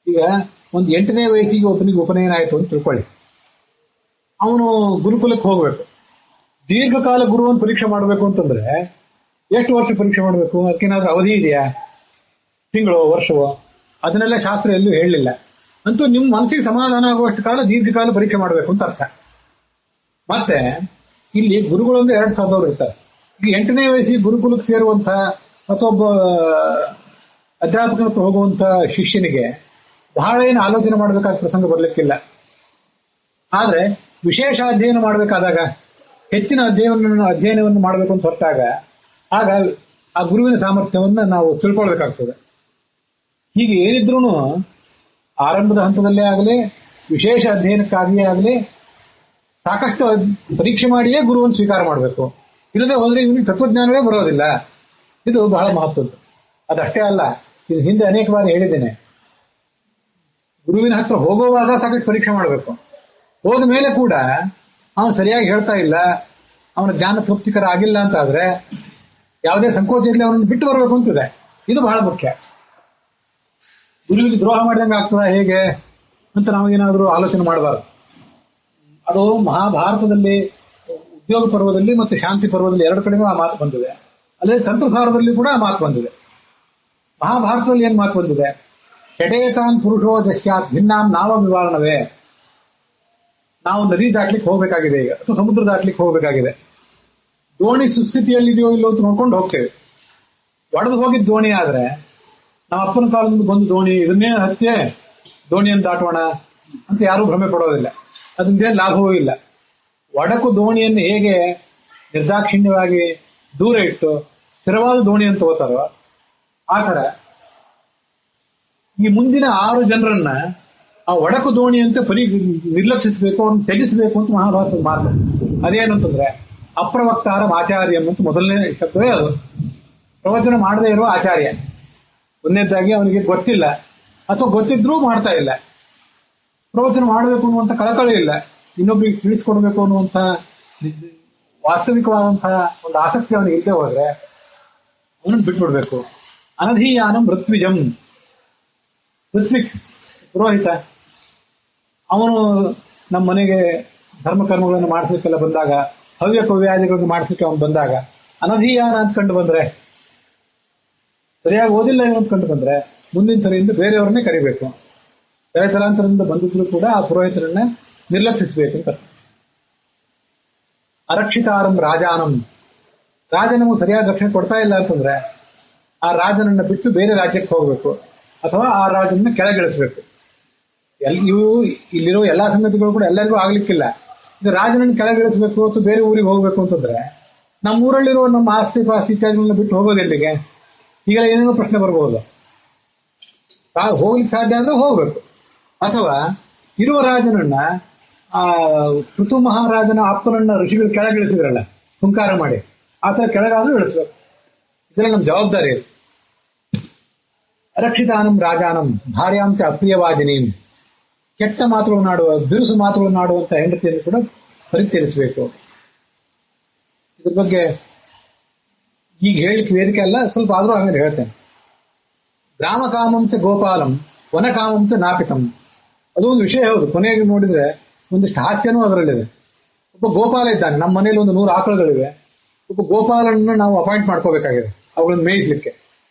ಈಗ ಒಂದು 8ನೇ ವಯಸ್ಸಿಗೆ ಒಬ್ಬನಿಗೆ ಉಪನಯನ ಆಯಿತು ಅಂತ ತಿಳ್ಕೊಳ್ಳಿ, ಅವನು ಗುರುಕುಲಕ್ಕೆ ಹೋಗ್ಬೇಕು. ದೀರ್ಘಕಾಲ ಗುರುವನ್ನು ಪರೀಕ್ಷೆ ಮಾಡಬೇಕು ಅಂತಂದ್ರೆ ಎಷ್ಟು ವರ್ಷ ಪರೀಕ್ಷೆ ಮಾಡಬೇಕು? ಅದಕ್ಕೇನಾದ್ರೂ ಅವಧಿ ಇದೆಯಾ? ತಿಂಗಳು, ವರ್ಷವೋ? ಅದನ್ನೆಲ್ಲ ಶಾಸ್ತ್ರ ಎಲ್ಲೂ ಹೇಳಲಿಲ್ಲ. ಅಂತೂ ನಿಮ್ಮ ಮನಸ್ಸಿಗೆ ಸಮಾಧಾನ ಆಗುವಷ್ಟು ಕಾಲ ದೀರ್ಘಕಾಲ ಪರೀಕ್ಷೆ ಮಾಡಬೇಕು ಅಂತ ಅರ್ಥ. ಮತ್ತೆ ಇಲ್ಲಿ ಗುರುಗಳೊಂದು 2,000 ಇರ್ತಾರೆ. ಈಗ 8ನೇ ವಯಸ್ಸಿಗೆ ಗುರುಕುಲಕ್ಕೆ ಸೇರುವಂತ ಮತ್ತೊಬ್ಬ ಅಧ್ಯಾಪಕನ ಹತ್ರ ಹೋಗುವಂತ ಶಿಷ್ಯನಿಗೆ ಬಹಳ ಏನು ಆಲೋಚನೆ ಮಾಡಬೇಕಾದ ಪ್ರಸಂಗ ಬರ್ಲಿಕ್ಕಿಲ್ಲ. ಆದ್ರೆ ವಿಶೇಷ ಅಧ್ಯಯನ ಮಾಡಬೇಕಾದಾಗ, ಹೆಚ್ಚಿನ ಅಧ್ಯಯನವನ್ನು ಮಾಡಬೇಕು ಅಂತ ಹೊರಟಾಗ ಆಗ ಆ ಗುರುವಿನ ಸಾಮರ್ಥ್ಯವನ್ನ ನಾವು ತಿಳ್ಕೊಳ್ಬೇಕಾಗ್ತದೆ. ಹೀಗೆ ಏನಿದ್ರೂ ಆರಂಭದ ಹಂತದಲ್ಲೇ ಆಗಲಿ, ವಿಶೇಷ ಅಧ್ಯಯನಕ್ಕಾಗಿಯೇ ಆಗಲಿ ಸಾಕಷ್ಟು ಪರೀಕ್ಷೆ ಮಾಡಿಯೇ ಗುರುವನ್ನು ಸ್ವೀಕಾರ ಮಾಡಬೇಕು. ಇಲ್ಲದೆ ಹೋದ್ರೆ ಇವನಿಗೆ ತತ್ವಜ್ಞಾನವೇ ಬರೋದಿಲ್ಲ. ಇದು ಬಹಳ ಮಹತ್ವದ್ದು. ಅದಷ್ಟೇ ಅಲ್ಲ, ಇದು ಹಿಂದೆ ಅನೇಕ ಬಾರಿ ಹೇಳಿದ್ದೇನೆ, ಗುರುವಿನ ಹತ್ರ ಹೋಗುವಾಗ ಸಾಕಷ್ಟು ಪರೀಕ್ಷೆ ಮಾಡಬೇಕು. ಹೋದ ಮೇಲೆ ಕೂಡ ಅವನು ಸರಿಯಾಗಿ ಹೇಳ್ತಾ ಇಲ್ಲ, ಅವನ ಜ್ಞಾನ ತೃಪ್ತಿಕರ ಆಗಿಲ್ಲ ಅಂತ ಆದ್ರೆ ಯಾವುದೇ ಸಂಕೋಚ ಇರಲಿ ಅವನನ್ನು ಬಿಟ್ಟು ಬರಬೇಕು ಅಂತಿದೆ. ಇದು ಬಹಳ ಮುಖ್ಯ. ಗುರುವಿಗೆ ದ್ರೋಹ ಮಾಡಿದಂಗೆ ಆಗ್ತದ ಹೇಗೆ ಅಂತ ನಾವೇನಾದ್ರೂ ಆಲೋಚನೆ ಮಾಡಬಾರದು. ಅದು ಮಹಾಭಾರತದಲ್ಲಿ ಉದ್ಯೋಗ ಪರ್ವದಲ್ಲಿ ಮತ್ತು ಶಾಂತಿ ಪರ್ವದಲ್ಲಿ 2 ಕಡೆನೂ ಆ ಮಾತು ಬಂದಿದೆ. ಅಲ್ಲದೆ ತಂತ್ರಸಾರದಲ್ಲಿ ಕೂಡ ಆ ಮಾತು ಬಂದಿದೆ. ಮಹಾಭಾರತದಲ್ಲಿ ಏನ್ ಮಾತು ಬಂದಿದೆ? ಷಡೇತಾನ್ ಪುರುಷೋ ದಶ್ಯಾತ್ ಭಿನ್ನಾಂ ನಾವ ವಿವಾರಣವೇ. ನಾವು ನದಿ ದಾಟ್ಲಿಕ್ಕೆ ಹೋಗ್ಬೇಕಾಗಿದೆ ಈಗ, ಅಥವಾ ಸಮುದ್ರ ದಾಟ್ಲಿಕ್ಕೆ ಹೋಗ್ಬೇಕಾಗಿದೆ. ದೋಣಿ ಸುಸ್ಥಿತಿಯಲ್ಲಿದೆಯೋ ಇಲ್ಲೋ ಅಂತ ನೋಡ್ಕೊಂಡು ಹೋಗ್ತೇವೆ. ಒಡೆದು ಹೋಗಿದ್ದ ದೋಣಿ ಆದ್ರೆ ನಮ್ಮ ಅಪ್ಪನ ಕಾಲದಿಂದ ಬಂದು ದೋಣಿ ಇದನ್ನೇ ಹತ್ಯೆ ದೋಣಿಯನ್ನು ದಾಟೋಣ ಅಂತ ಯಾರೂ ಭ್ರಮೆ ಪಡೋದಿಲ್ಲ. ಅದರಿಂದೇನು ಲಾಭವೂ ಇಲ್ಲ. ಒಡಕು ದೋಣಿಯನ್ನು ಹೇಗೆ ನಿರ್ದಾಕ್ಷಿಣ್ಯವಾಗಿ ದೂರ ಇಟ್ಟು ಸ್ಥಿರವಾದ ದೋಣಿ ಅಂತ ತಗೋತಾರೋ ಆ ಥರ ಈ ಮುಂದಿನ 6 ಜನರನ್ನ ಆ ಒಡಕು ದೋಣಿಯಂತೆ ನಿರ್ಲಕ್ಷಿಸಬೇಕು, ಅವ್ರನ್ನ ತ್ಯಜಿಸಬೇಕು ಅಂತ ಮಹಾಭಾರತದ ಮಾತು. ಅದೇನಂತಂದ್ರೆ ಅಪ್ರವಕ್ತಾರಂ ಆಚಾರ್ಯಂ ಅಂತ ಮೊದಲನೇ ಶಬ್ದವೇ ಅದು. ಪ್ರವಚನ ಮಾಡದೇ ಇರುವ ಆಚಾರ್ಯ. ಒಂದನೇದಾಗಿ ಅವನಿಗೆ ಗೊತ್ತಿಲ್ಲ ಅಥವಾ ಗೊತ್ತಿದ್ರೂ ಮಾಡ್ತಾ ಇಲ್ಲ. ಪ್ರವಚನ ಮಾಡಬೇಕು ಅನ್ನುವಂಥ ಕಳಕಳಿ ಇಲ್ಲ. ಇನ್ನೊಬ್ರಿಗೆ ತಿಳಿಸ್ಕೊಡ್ಬೇಕು ಅನ್ನುವಂಥ ವಾಸ್ತವಿಕವಾದಂತಹ ಒಂದು ಆಸಕ್ತಿ ಅವನಿಗೆ ಇಲ್ಲದೆ ಹೋದ್ರೆ ಅವನನ್ನು ಬಿಟ್ಬಿಡ್ಬೇಕು. ಅನಧೀಯಾನಂ ಋತ್ವಿಜಂ. ಋತ್ವಿಕ್ ಪುರೋಹಿತ, ಅವನು ನಮ್ಮ ಮನೆಗೆ ಧರ್ಮಕರ್ಮಗಳನ್ನು ಮಾಡಿಸ್ಲಿಕ್ಕೆಲ್ಲ ಬಂದಾಗ, ಹವ್ಯ ಕವ್ಯಾದಿಗಳನ್ನು ಮಾಡಿಸ್ಲಿಕ್ಕೆ ಅವನು ಬಂದಾಗ ಅನಧೀಯಾನ ಅಂತ ಕಂಡು ಬಂದ್ರೆ, ಸರಿಯಾಗಿ ಓದಿಲ್ಲ ಅಂತ ಕಂಡು ಬಂದ್ರೆ ಮುಂದಿನ ಸರಿಯಿಂದ ಬೇರೆಯವ್ರನ್ನೇ ಕರಿಬೇಕು. ತಲೆತಲಾಂತರದಿಂದ ಬಂದಿದ್ರು ಕೂಡ ಆ ಪುರೋಹಿತರನ್ನ ನಿರ್ಲಕ್ಷಿಸಬೇಕು ಅಂತ. ಅರಕ್ಷಿತಾರಂ ರಾಜಾನಂ. ರಾಜನವು ಸರಿಯಾದ ರಕ್ಷಣೆ ಕೊಡ್ತಾ ಇಲ್ಲ ಅಂತಂದ್ರೆ ಆ ರಾಜನನ್ನ ಬಿಟ್ಟು ಬೇರೆ ರಾಜ್ಯಕ್ಕೆ ಹೋಗ್ಬೇಕು, ಅಥವಾ ಆ ರಾಜನನ್ನ ಕೆಳಗಿಳಿಸ್ಬೇಕು. ಇಲ್ಲಿರೋ ಎಲ್ಲಾ ಸಂಗತಿಗಳು ಕೂಡ ಎಲ್ಲರಿಗೂ ಆಗ್ಲಿಕ್ಕಿಲ್ಲ. ಈಗ ರಾಜನನ್ನು ಕೆಳಗಿಳಿಸ್ಬೇಕು ಅಥವಾ ಬೇರೆ ಊರಿಗೆ ಹೋಗ್ಬೇಕು ಅಂತಂದ್ರೆ ನಮ್ಮೂರಲ್ಲಿರೋ ನಮ್ಮ ಆಸ್ತಿ ಪಾಸ್ತಿ ಇತ್ಯಾದಿಗಳನ್ನ ಬಿಟ್ಟು ಹೋಗೋದೆಲ್ಲಿಗೆ? ಈಗೆಲ್ಲ ಏನೇನೋ ಪ್ರಶ್ನೆ ಬರ್ಬೋದು. ಹೋಗ್ಲಿಕ್ಕೆ ಸಾಧ್ಯ ಅಂದ್ರೆ ಹೋಗ್ಬೇಕು. ಅಥವಾ ಇರುವ ರಾಜನನ್ನ ಆ ಋತು ಮಹಾರಾಜನ ಆಪ್ತನನ್ನ ಋಷಿಗಳು ಕೆಳಗಿಳಿಸಿದ್ರಲ್ಲ ಹುಂಕಾರ ಮಾಡಿ, ಆ ಥರ ಕೆಳಗಾದ್ರೂ ಇಳಿಸ್ಬೇಕು. ಇದೆಲ್ಲ ನಮ್ಮ ಜವಾಬ್ದಾರಿ ಇದೆ. ಅರಕ್ಷಿತಾನಂ ರಾಜಾನಂ ಭಾರ್ಯಾಂತ ಅಪ್ರಿಯವಾದಿನೀಂ. ಕೆಟ್ಟ ಮಾತುಗಳನ್ನಾಡುವ, ಬಿರುಸು ಮಾತುಗಳನ್ನಾಡುವಂತ ಹೆಂಡತಿಯನ್ನು ಕೂಡ ಪರಿತ್ಯಜಿಸಬೇಕು. ಇದ್ರ ಬಗ್ಗೆ ಈಗ ಹೇಳಿಕ್ಕೆ ವೇದಿಕೆ ಅಲ್ಲ, ಸ್ವಲ್ಪ ಆದ್ರೂ ಆಮೇಲೆ ಹೇಳ್ತೇನೆ. ಗ್ರಾಮ ಕಾಮಂತೆ ಗೋಪಾಲಂ ವನ ಕಾಮಂತೆ ನಾಪಿತಂ. ಅದೊಂದು ವಿಷಯ. ಹೌದು, ಕೊನೆಗೆ ನೋಡಿದ್ರೆ ಒಂದಿಷ್ಟು ಹಾಸ್ಯನೂ ಅದರಲ್ಲಿದೆ. ಒಬ್ಬ ಗೋಪಾಲ ಇದ್ದಾನೆ. ನಮ್ಮ ಮನೇಲಿ ಒಂದು 100 ಆಕಳುಗಳಿವೆ. ಒಬ್ಬ ಗೋಪಾಲನನ್ನು ನಾವು ಅಪಾಯಿಂಟ್ ಮಾಡ್ಕೋಬೇಕಾಗಿದೆ ಅವುಗಳನ್ನು ಮೇಯಿಸ್ಲಿಕ್ಕೆ.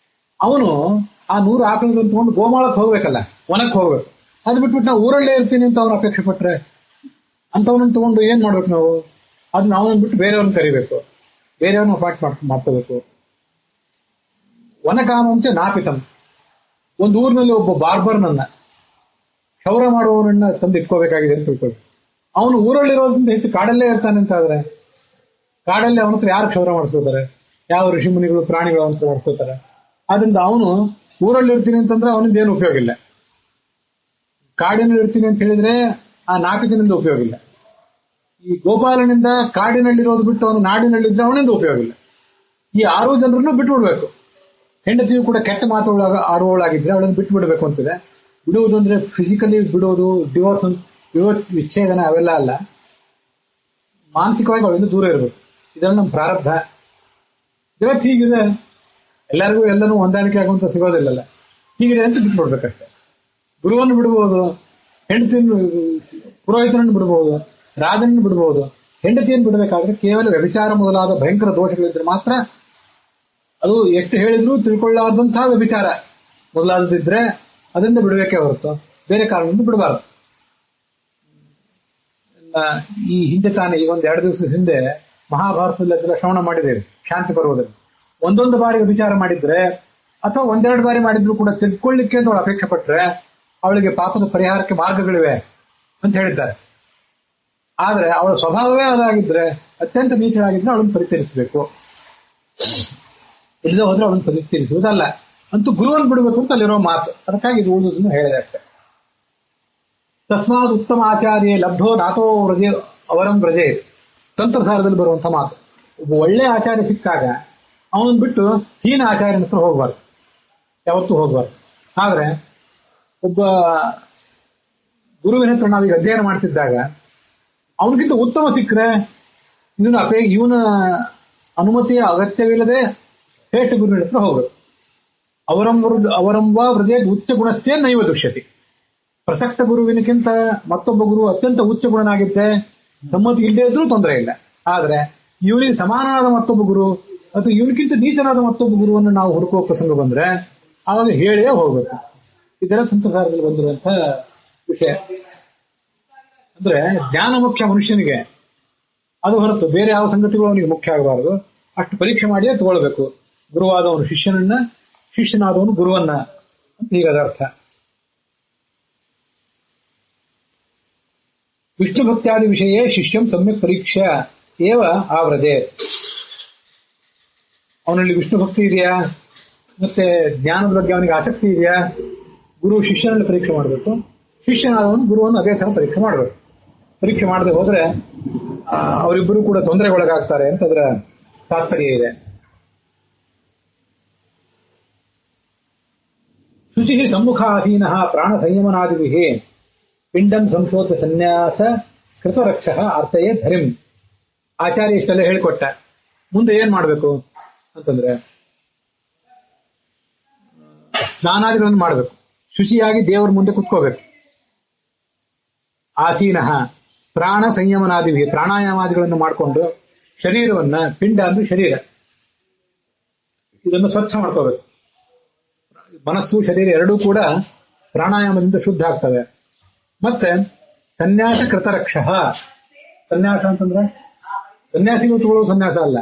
ಅವನು ಆ 100 ಆಕಳುಗಳನ್ನು ತಗೊಂಡು ಗೋಮಾಳಕ್ಕೆ ಹೋಗ್ಬೇಕಲ್ಲ, ವನಕ್ಕೆ ಹೋಗ್ಬೇಕು. ಅದು ಬಿಟ್ಬಿಟ್ಟು ನಾವು ಊರಲ್ಲೇ ಇರ್ತೀನಿ ಅಂತ ಅವನು ಅಪೇಕ್ಷೆ ಪಟ್ರೆ ಅಂತವನನ್ನು ತಗೊಂಡು ಏನ್ ಮಾಡ್ಬೇಕು ನಾವು? ಅದನ್ನ ಅವನನ್ನು ಬಿಟ್ಟು ಬೇರೆಯವ್ರನ್ನ ಕರಿಬೇಕು, ಬೇರೆಯವ್ರನ್ನ ಅಪಾಯಿಂಟ್ ಮಾಡ್ಕೋಬೇಕು. ವನಕಾಮಂತೆ ನಾಪಿತಂ. ಒಂದು ಊರಿನಲ್ಲಿ ಒಬ್ಬ ಬಾರ್ಬರ್ನನ್ನ, ಕ್ಷೌರ ಮಾಡುವವನನ್ನ ತಂದು ಇಟ್ಕೋಬೇಕಾಗಿದೆ ಅಂತ ತಿಳ್ಕೊಳ್ಬೇಕು. ಅವನು ಊರಲ್ಲಿರೋದ್ರಿಂದ ಹೆಚ್ಚು ಕಾಡಲ್ಲೇ ಇರ್ತಾನೆ ಅಂತ ಆದ್ರೆ ಕಾಡಲ್ಲಿ ಅವನ ಹತ್ರ ಯಾರು ಕ್ಷೌರ ಮಾಡಿಸ್ಕೋತಾರೆ? ಯಾವ ಋಷಿ ಮುನಿಗಳು ಪ್ರಾಣಿಗಳು ಅಂತ ಮಾಡಿಸ್ಕೋತಾರೆ? ಆದ್ರಿಂದ ಅವನು ಊರಲ್ಲಿ ಇರ್ತೀನಿ ಅಂತಂದ್ರೆ ಅವನಿಂದ ಏನು ಉಪಯೋಗ ಇಲ್ಲ. ಕಾಡಿನಲ್ಲಿ ಇರ್ತೀನಿ ಅಂತ ಹೇಳಿದ್ರೆ ಆ ನಾಪಿತನಿಂದ ಉಪಯೋಗ ಇಲ್ಲ. ಈ ಗೋಪಾಲನಿಂದ ಕಾಡಿನಲ್ಲಿರೋದು ಬಿಟ್ಟು ಅವನು ನಾಡಿನಲ್ಲಿದ್ರೆ ಅವನಿಂದ ಉಪಯೋಗ ಇಲ್ಲ. ಈ 6 ಜನರನ್ನು ಬಿಟ್ಬಿಡ್ಬೇಕು. ಹೆಂಡತಿಯು ಕೂಡ ಕೆಟ್ಟ ಮಾತುಗಳ ಆಡುವವಳಾಗಿದ್ರೆ ಅವಳನ್ನು ಬಿಟ್ಟು ಬಿಡಬೇಕು ಅಂತಿದೆ. ಬಿಡುವುದು ಅಂದ್ರೆ ಫಿಸಿಕಲಿ ಬಿಡೋದು, ಡಿವೋರ್ಸ್ ವಿಚ್ಛೇದನ ಅವೆಲ್ಲ ಅಲ್ಲ. ಮಾನಸಿಕವಾಗಿ ಅವಳಿಂದ ದೂರ ಇರಬೇಕು. ಇದೆಲ್ಲ ನಮ್ಮ ಪ್ರಾರಬ್ಧ. ಜಗತ್ತು ಹೀಗಿದೆ. ಎಲ್ಲರಿಗೂ ಎಲ್ಲನೂ ಹೊಂದಾಣಿಕೆ ಆಗುವಂತ ಸಿಗೋದಿಲ್ಲಲ್ಲ. ಹೀಗಿದೆ ಅಂತ ಬಿಟ್ಬಿಡ್ಬೇಕಷ್ಟೆ. ಗುರುವನ್ನು ಬಿಡಬಹುದು, ಹೆಂಡತಿಯನ್ನು ಪುರೋಹಿತನನ್ನು ಬಿಡಬಹುದು, ರಾಜನನ್ನು ಬಿಡಬಹುದು. ಹೆಂಡತಿಯನ್ನು ಬಿಡಬೇಕಾದ್ರೆ ಕೇವಲ ವ್ಯಭಿಚಾರ ಮೊದಲಾದ ಭಯಂಕರ ದೋಷಗಳಿದ್ರೆ ಮಾತ್ರ. ಅದು ಎಷ್ಟು ಹೇಳಿದ್ರು ತಿಳ್ಕೊಳ್ಳಾದಂತಹ ವ್ಯಭಿಚಾರ ಮೊದಲಾದದಿದ್ರೆ ಅದರಿಂದ ಬಿಡಬೇಕೇ ಹೊರತು ಬೇರೆ ಕಾರಣದಿಂದ ಬಿಡಬಾರದು. ಈ ಹಿಂದೆ ತಾನೇ ಈಗ ಒಂದು 2 ದಿವಸದ ಹಿಂದೆ ಮಹಾಭಾರತದಲ್ಲಿ ಶ್ರವಣ ಮಾಡಿದ್ದೇವೆ ಶಾಂತಿ ಪರ್ವದಲ್ಲಿ. ಒಂದೊಂದು ಬಾರಿ ವಿಚಾರ ಮಾಡಿದ್ರೆ ಅಥವಾ 1-2 ಬಾರಿ ಮಾಡಿದ್ರು ಕೂಡ ತಿಳ್ಕೊಳ್ಳಿಕ್ಕೆ ಅಂತ ಅವಳು ಅಪೇಕ್ಷೆ ಪಟ್ರೆ ಅವಳಿಗೆ ಪಾಪದ ಪರಿಹಾರಕ್ಕೆ ಮಾರ್ಗಗಳಿವೆ ಅಂತ ಹೇಳಿದ್ದಾರೆ. ಆದ್ರೆ ಅವಳ ಸ್ವಭಾವವೇ ಅದಾಗಿದ್ರೆ, ಅತ್ಯಂತ ನೀಚರಾಗಿದ್ರೆ ಅವಳನ್ನು ಪರಿತ್ಯಜಿಸಬೇಕು, ಇಲ್ಲದೆ ಹೋದ್ರೆ ಅವಳನ್ನು ಪರಿತ್ಯಜಿಸುವುದಲ್ಲ. ಅಂತೂ ಗುರುವನ್ನು ಬಿಡಬೇಕು ಅಂತ ಅಲ್ಲಿರೋ ಮಾತು. ಅದಕ್ಕಾಗಿ ಇದು ಉಳಿದುದನ್ನು ಹೇಳಿದೆ ಅಷ್ಟೆ. ತಸ್ಮಾತ್ ಉತ್ತಮ ಆಚಾರ್ಯ ಲಬ್ಧೋ ನಾಥೋ ವ್ರಜೆ ಅವರಂ ವ್ರಜೆ, ತಂತ್ರಸಾರದಲ್ಲಿ ಬರುವಂತ ಮಾತು. ಒಬ್ಬ ಒಳ್ಳೆ ಆಚಾರ್ಯ ಸಿಕ್ಕಾಗ ಅವನನ್ನು ಬಿಟ್ಟು ಹೀನ ಆಚಾರ್ಯನ ಹತ್ರ ಹೋಗ್ಬಾರ್ದು, ಯಾವತ್ತೂ ಹೋಗ್ಬಾರ್ದು. ಆದ್ರೆ ಒಬ್ಬ ಗುರುವಿನ ಹತ್ರ ನಾವೀಗ ಅಧ್ಯಯನ ಮಾಡ್ತಿದ್ದಾಗ ಅವನಿಗಿಂತ ಉತ್ತಮ ಸಿಕ್ಕರೆ ಇವನ ಅನುಮತಿಯ ಅಗತ್ಯವಿಲ್ಲದೆ ಶ್ರೇಷ್ಠ ಗುರುವಿನ ಹತ್ರ ಹೋಗ್ಬೇಕು. ಅವರಂಬ ವ್ರಜೆ ಉಚ್ಚ ಗುಣಸ್ಥೇ ನೈವ ದುಷ್ಯತಿ. ಪ್ರಸಕ್ತ ಗುರುವಿನಕ್ಕಿಂತ ಮತ್ತೊಬ್ಬ ಗುರು ಅತ್ಯಂತ ಉಚ್ಚ ಗುಣನಾಗಿದ್ದೆ ಸಮ್ಮತಿ ಇಲ್ಲದೆ ಇದ್ರೂ ತೊಂದರೆ ಇಲ್ಲ. ಆದ್ರೆ ಇವನಿಗೆ ಸಮಾನವಾದ ಮತ್ತೊಬ್ಬ ಗುರು ಅಥವಾ ಇವನಿಗಿಂತ ನೀಚನಾದ ಮತ್ತೊಬ್ಬ ಗುರುವನ್ನು ನಾವು ಹುಡುಕುವ ಪ್ರಸಂಗ ಬಂದ್ರೆ ಆವಾಗ ಹೇಳಿಯೇ ಹೋಗ್ಬೇಕು. ಇದೆಲ್ಲ ತಂತ್ರಸಾರದಲ್ಲಿ ಬಂದಿರುವಂತ ವಿಷಯ. ಅಂದ್ರೆ ಜ್ಞಾನ ಮುಖ್ಯ ಮನುಷ್ಯನಿಗೆ, ಅದು ಹೊರತು ಬೇರೆ ಯಾವ ಸಂಗತಿಗಳು ಅವನಿಗೆ ಮುಖ್ಯ ಆಗಬಾರದು. ಅಷ್ಟು ಪರೀಕ್ಷೆ ಮಾಡಿಯೇ ತಗೊಳ್ಬೇಕು. ಗುರುವಾದವನು ಶಿಷ್ಯನನ್ನ, ಶಿಷ್ಯನಾದವನು ಗುರುವನ್ನ ಅಂತ ಹೀಗದ ಅರ್ಥ. ವಿಷ್ಣು ಭಕ್ತ್ಯಾದಿ ವಿಷಯ ಶಿಷ್ಯಂ ಸಮ್ಯಕ್ ಪರೀಕ್ಷೆ ಏವ ಆವ್ರಜೆ. ಅವನಲ್ಲಿ ವಿಷ್ಣು ಭಕ್ತಿ ಇದೆಯಾ, ಮತ್ತೆ ಜ್ಞಾನದ ಬಗ್ಗೆ ಅವನಿಗೆ ಆಸಕ್ತಿ ಇದೆಯಾ, ಗುರು ಶಿಷ್ಯನಲ್ಲಿ ಪರೀಕ್ಷೆ ಮಾಡಬೇಕು. ಶಿಷ್ಯನಾದವನು ಗುರುವನ್ನು ಅದೇ ತರ ಪರೀಕ್ಷೆ ಮಾಡಬೇಕು. ಪರೀಕ್ಷೆ ಮಾಡದೆ ಹೋದ್ರೆ ಅವರಿಬ್ಬರು ಕೂಡ ತೊಂದರೆಗೊಳಗಾಗ್ತಾರೆ ಅಂತ ಅದರ ತಾತ್ಪರ್ಯ ಇದೆ. ಶುಚಿ ಸಮ್ಮುಖಾಸೀನ ಪ್ರಾಣ ಸಂಯಮನಾದಿಭಿ ಪಿಂಡಂ ಸಂಶೋಧ ಸನ್ಯಾಸ ಕೃತರಕ್ಷ ಅರ್ಥಯೇ ಧರಿಂ. ಆಚಾರ್ಯ ಇಷ್ಟೆಲ್ಲ ಹೇಳಿಕೊಟ್ಟ. ಮುಂದೆ ಏನ್ ಮಾಡ್ಬೇಕು ಅಂತಂದ್ರೆ ಸ್ನಾನಾದಿಗಳನ್ನು ಮಾಡಬೇಕು, ಶುಚಿಯಾಗಿ ದೇವರ ಮುಂದೆ ಕುತ್ಕೋಬೇಕು. ಆಸೀನಃ ಪ್ರಾಣ ಸಂಯಮನಾದಿಭಿ, ಪ್ರಾಣಾಯಾಮಾದಿಗಳನ್ನು ಮಾಡಿಕೊಂಡು ಶರೀರವನ್ನ, ಪಿಂಡ ಅಂದ್ರೆ ಶರೀರ, ಇದನ್ನು ಸ್ವಚ್ಛ ಮಾಡ್ಕೋಬೇಕು. ಮನಸ್ಸು ಶರೀರ ಎರಡೂ ಕೂಡ ಪ್ರಾಣಾಯಾಮದಿಂದ ಶುದ್ಧ ಆಗ್ತವೆ. ಮತ್ತೆ ಸನ್ಯಾಸ ಕೃತರಕ್ಷ. ಸನ್ಯಾಸ ಅಂತಂದ್ರೆ ಸನ್ಯಾಸಿಗಳು ತಗೊಳ್ಳೋ ಸನ್ಯಾಸ ಅಲ್ಲ,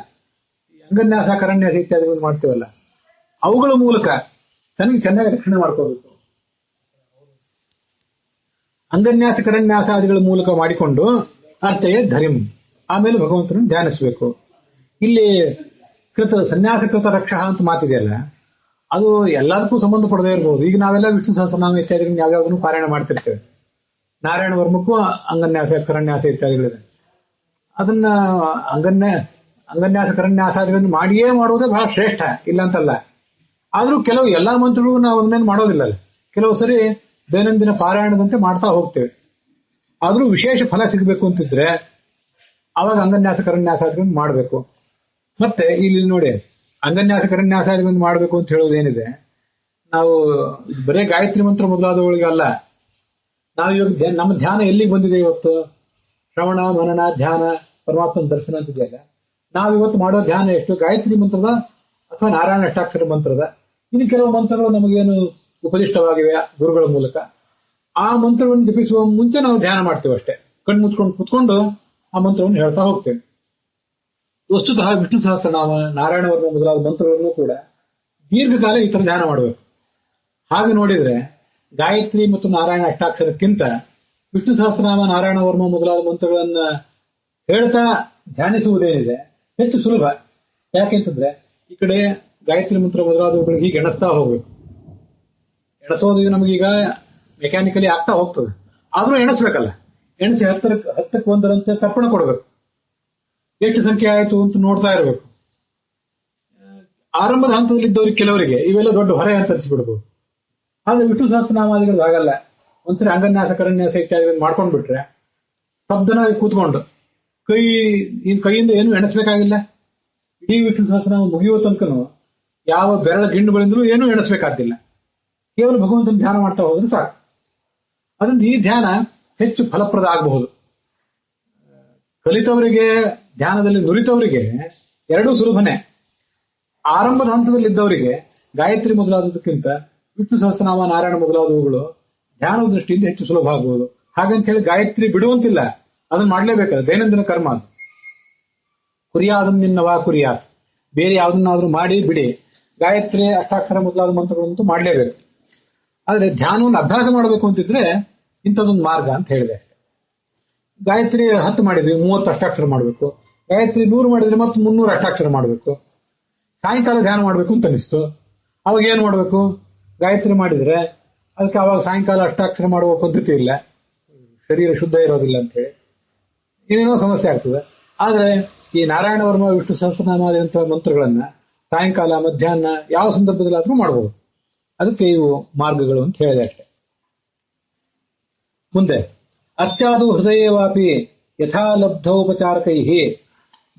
ಅಂಗನ್ಯಾಸ ಕರನ್ಯಾಸ ಇತ್ಯಾದಿಗಳು ಮಾಡ್ತೀವಲ್ಲ, ಅವುಗಳ ಮೂಲಕ ತನಗೆ ಚೆನ್ನಾಗಿ ರಕ್ಷಣೆ ಮಾಡ್ಕೋಬೇಕು. ಅಂಗನ್ಯಾಸ ಕರನ್ಯಾಸಾದಿಗಳ ಮೂಲಕ ಮಾಡಿಕೊಂಡು ಅರ್ಥಯೇ ಧರಿಂ, ಆಮೇಲೆ ಭಗವಂತನನ್ನು ಧ್ಯಾನಿಸಬೇಕು. ಇಲ್ಲಿ ಸನ್ಯಾಸ ಕೃತ ರಕ್ಷ ಅಂತ ಮಾತಿದೆಯಲ್ಲ, ಅದು ಎಲ್ಲದಕ್ಕೂ ಸಂಬಂಧ ಪಡದೇ ಇರಬಹುದು. ಈಗ ನಾವೆಲ್ಲ ವಿಷ್ಣು ಸಹಸ್ರನಾಮ ಇತ್ಯಾದಿಗಳನ್ನ ಯಾವ್ಯಾವುದನ್ನು ಪಾರಾಯಣ ಮಾಡ್ತಿರ್ತೇವೆ. ನಾರಾಯಣ ವರ್ಮಕ್ಕೂ ಅಂಗನ್ಯಾಸ ಕರನ್ಯಾಸ ಇತ್ಯಾದಿಗಳಿದೆ. ಅದನ್ನ ಅಂಗನ್ಯಾಸ ಕರನ್ಯಾಸಾದಿಗಳನ್ನು ಮಾಡಿಯೇ ಮಾಡುವುದೇ ಬಹಳ ಶ್ರೇಷ್ಠ, ಇಲ್ಲ ಅಂತಲ್ಲ. ಆದ್ರೂ ಕೆಲವು ಎಲ್ಲಾ ಮಂತ್ರಗಳು ನಾವು ಅದನ್ನೇನು ಮಾಡೋದಿಲ್ಲಲ್ಲ. ಕೆಲವು ಸರಿ ದೈನಂದಿನ ಪಾರಾಯಣದಂತೆ ಮಾಡ್ತಾ ಹೋಗ್ತೇವೆ. ಆದ್ರೂ ವಿಶೇಷ ಫಲ ಸಿಗಬೇಕು ಅಂತಿದ್ರೆ ಅವಾಗ ಅಂಗನ್ಯಾಸ ಕರನ್ಯಾಸಾದಿಗಳನ್ನು ಮಾಡಬೇಕು. ಮತ್ತೆ ಇಲ್ಲಿ ನೋಡಿ, ಅಂಗನ್ಯಾಸ ಕರನ್ಯಾಸಾದಿಗಳನ್ನು ಮಾಡಬೇಕು ಅಂತ ಹೇಳೋದೇನಿದೆ, ನಾವು ಬರೇ ಗಾಯತ್ರಿ ಮಂತ್ರ ಮೊದಲಾದವುಗಳಿಗೆ ಅಲ್ಲ. ನಾವು ಇವಾಗ ನಮ್ಮ ಧ್ಯಾನ ಎಲ್ಲಿಗೆ ಬಂದಿದೆ ಇವತ್ತು? ಶ್ರವಣ, ಮನನ, ಧ್ಯಾನ, ಪರಮಾತ್ಮನ ದರ್ಶನ ಅಂತಿದೆಯಲ್ಲ. ನಾವು ಇವತ್ತು ಮಾಡೋ ಧ್ಯಾನ ಎಷ್ಟು ಗಾಯತ್ರಿ ಮಂತ್ರದ ಅಥವಾ ನಾರಾಯಣ ಅಷ್ಟಾಕ್ಷರ ಮಂತ್ರದ. ಇನ್ನು ಕೆಲವು ಮಂತ್ರಗಳು ನಮಗೇನು ಉಪದಿಷ್ಟವಾಗಿವೆ ಗುರುಗಳ ಮೂಲಕ. ಆ ಮಂತ್ರವನ್ನು ಜಪಿಸುವ ಮುಂಚೆ ನಾವು ಧ್ಯಾನ ಮಾಡ್ತೇವೆ ಅಷ್ಟೇ. ಕಣ್ಣು ಮುಚ್ಕೊಂಡು ಕುತ್ಕೊಂಡು ಆ ಮಂತ್ರವನ್ನು ಹೇಳ್ತಾ ಹೋಗ್ತೇವೆ. ವಸ್ತುತಃ ವಿಷ್ಣು ಸಹಸ್ರನಾಮ, ನಾರಾಯಣ ವರ್ಮ ಮೊದಲಾದ ಮಂತ್ರಗಳನ್ನು ಕೂಡ ದೀರ್ಘಕಾಲ ಈ ತರ ಧ್ಯಾನ ಮಾಡಬೇಕು. ಹಾಗೆ ನೋಡಿದ್ರೆ ಗಾಯತ್ರಿ ಮತ್ತು ನಾರಾಯಣ ಅಷ್ಟಾಕ್ಷರಕ್ಕಿಂತ ವಿಷ್ಣು ಸಹಸ್ರನಾಮ, ನಾರಾಯಣ ವರ್ಮ ಮೊದಲಾದ ಮಂತ್ರಗಳನ್ನ ಹೇಳ್ತಾ ಧ್ಯಾನಿಸುವುದೇನಿದೆ ಹೆಚ್ಚು ಸುಲಭ. ಯಾಕೆಂತಂದ್ರೆ ಈ ಕಡೆ ಗಾಯತ್ರಿ ಮಂತ್ರ ಮೊದಲಾದವುಗಳಿಗೆ ಹೀಗೆ ಎಣಿಸ್ತಾ ಹೋಗ್ಬೇಕು. ಎಣಿಸೋದು ನಮಗೀಗ ಮೆಕ್ಯಾನಿಕಲಿ ಆಗ್ತಾ ಹೋಗ್ತದೆ, ಆದ್ರೂ ಎಣಿಸ್ಬೇಕಲ್ಲ. ಎಣಿಸಿ ಹತ್ತಕ್ಕೆ ಒಂದರಂತೆ ತರ್ಪಣ ಕೊಡಬೇಕು. ಎಷ್ಟು ಸಂಖ್ಯೆ ಆಯಿತು ಅಂತ ನೋಡ್ತಾ ಇರಬೇಕು. ಆರಂಭದ ಹಂತದಲ್ಲಿದ್ದವ್ರಿಗೆ ಕೆಲವರಿಗೆ ಇವೆಲ್ಲ ದೊಡ್ಡ ಹೊರೆ ಅಂತ ಅನಿಸ್ಬಿಡ್ಬೋದು. ಆದ್ರೆ ವಿಷ್ಣು ಸಹಸ್ರನಾಮಾದಿಗಳು ಆಗಲ್ಲ. ಒಂದ್ಸರಿ ಅಂಗನ್ಯಾಸ ಕರನ್ಯಾಸ ಇತ್ಯಾದಿಗಳನ್ನು ಮಾಡ್ಕೊಂಡ್ ಬಿಟ್ರೆ ಸ್ತಬ್ಧನಾಗಿ ಕೂತ್ಕೊಂಡು ಕೈಯಿಂದ ಏನು ಎಣಿಸ್ಬೇಕಾಗಿಲ್ಲ. ಇಡೀ ವಿಷ್ಣು ಸಹಸ್ರನಾಮ ಮುಗಿಯುವ ತನಕನು ಯಾವ ಬೆರಳ ಗಿಂಡುಗಳಿಂದಲೂ ಏನೂ ಎಣಿಸ್ಬೇಕಾಗಿಲ್ಲ. ಕೇವಲ ಭಗವಂತನ ಧ್ಯಾನ ಮಾಡ್ತಾ ಹೋದ್ರೆ ಸಾಕು. ಅದರಿಂದ ಈ ಧ್ಯಾನ ಹೆಚ್ಚು ಫಲಪ್ರದ ಆಗಬಹುದು. ಕಲಿತವರಿಗೆ, ಧ್ಯಾನದಲ್ಲಿ ನುರಿತವರಿಗೆ ಎರಡೂ ಸುಲಭನೆ. ಆರಂಭದ ಹಂತದಲ್ಲಿದ್ದವರಿಗೆ ಗಾಯತ್ರಿ ಮೊದಲಾದದಕ್ಕಿಂತ ವಿಷ್ಣು ಸಹಸ್ರನಾಮ, ನಾರಾಯಣ ಮೊದಲಾದವುಗಳು ಧ್ಯಾನದ ದೃಷ್ಟಿಯಿಂದ ಹೆಚ್ಚು ಸುಲಭ ಆಗಬಹುದು. ಹಾಗಂತ ಹೇಳಿ ಗಾಯತ್ರಿ ಬಿಡುವಂತಿಲ್ಲ, ಅದನ್ನ ಮಾಡ್ಲೇಬೇಕಲ್ಲ, ದೈನಂದಿನ ಕರ್ಮ ಅದು. ಕುರಿಯಾದನ್ನಿನ್ನವಾ ಕುರಿಯಾತ್, ಬೇರೆ ಯಾವ್ದನ್ನಾದ್ರೂ ಮಾಡಿ ಬಿಡಿ, ಗಾಯತ್ರಿ ಅಷ್ಟಾಕ್ಷರ ಮೊದಲಾದ ಮಂತ್ರಗಳಂತೂ ಮಾಡ್ಲೇಬೇಕು. ಆದ್ರೆ ಧ್ಯಾನವನ್ನು ಅಭ್ಯಾಸ ಮಾಡಬೇಕು ಅಂತಿದ್ರೆ ಇಂಥದೊಂದು ಮಾರ್ಗ ಅಂತ ಹೇಳಿದೆ. ಗಾಯತ್ರಿ 10 ಮಾಡಿದ್ವಿ, 30 ಅಷ್ಟಾಕ್ಷರ ಮಾಡಬೇಕು. ಗಾಯತ್ರಿ 100 ಮಾಡಿದ್ರೆ ಮತ್ತೆ 300 ಅಷ್ಟಾಕ್ಷರ ಮಾಡಬೇಕು. ಸಾಯಂಕಾಲ ಧ್ಯಾನ ಮಾಡಬೇಕು ಅಂತ ಅನಿಸ್ತು, ಅವಾಗ ಏನ್ ಮಾಡ್ಬೇಕು? ಗಾಯತ್ರಿ ಮಾಡಿದ್ರೆ ಅದಕ್ಕೆ ಅವಾಗ ಸಾಯಂಕಾಲ ಅಷ್ಟಾಕ್ಷರ ಮಾಡುವ ಪದ್ಧತಿ ಇಲ್ಲ, ಶರೀರ ಶುದ್ಧ ಇರೋದಿಲ್ಲ ಅಂತ ಹೇಳಿ ಏನೇನೋ ಸಮಸ್ಯೆ ಆಗ್ತದೆ. ಆದ್ರೆ ಈ ನಾರಾಯಣ ವರ್ಮ, ವಿಷ್ಣು ಸಹಸ್ರನಾಮಾದಂತಹ ಮಂತ್ರಗಳನ್ನ ಸಾಯಂಕಾಲ, ಮಧ್ಯಾಹ್ನ ಯಾವ ಸಂದರ್ಭದಲ್ಲಾದ್ರೂ ಮಾಡಬಹುದು. ಅದಕ್ಕೆ ಇವು ಮಾರ್ಗಗಳು ಅಂತ ಹೇಳಿದೆ ಅಷ್ಟೆ. ಮುಂದೆ ಅರ್ಚಾದು ಹೃದಯವಾಪಿ ಯಥಾಲಬ್ಧೋಪಚಾರಕೈ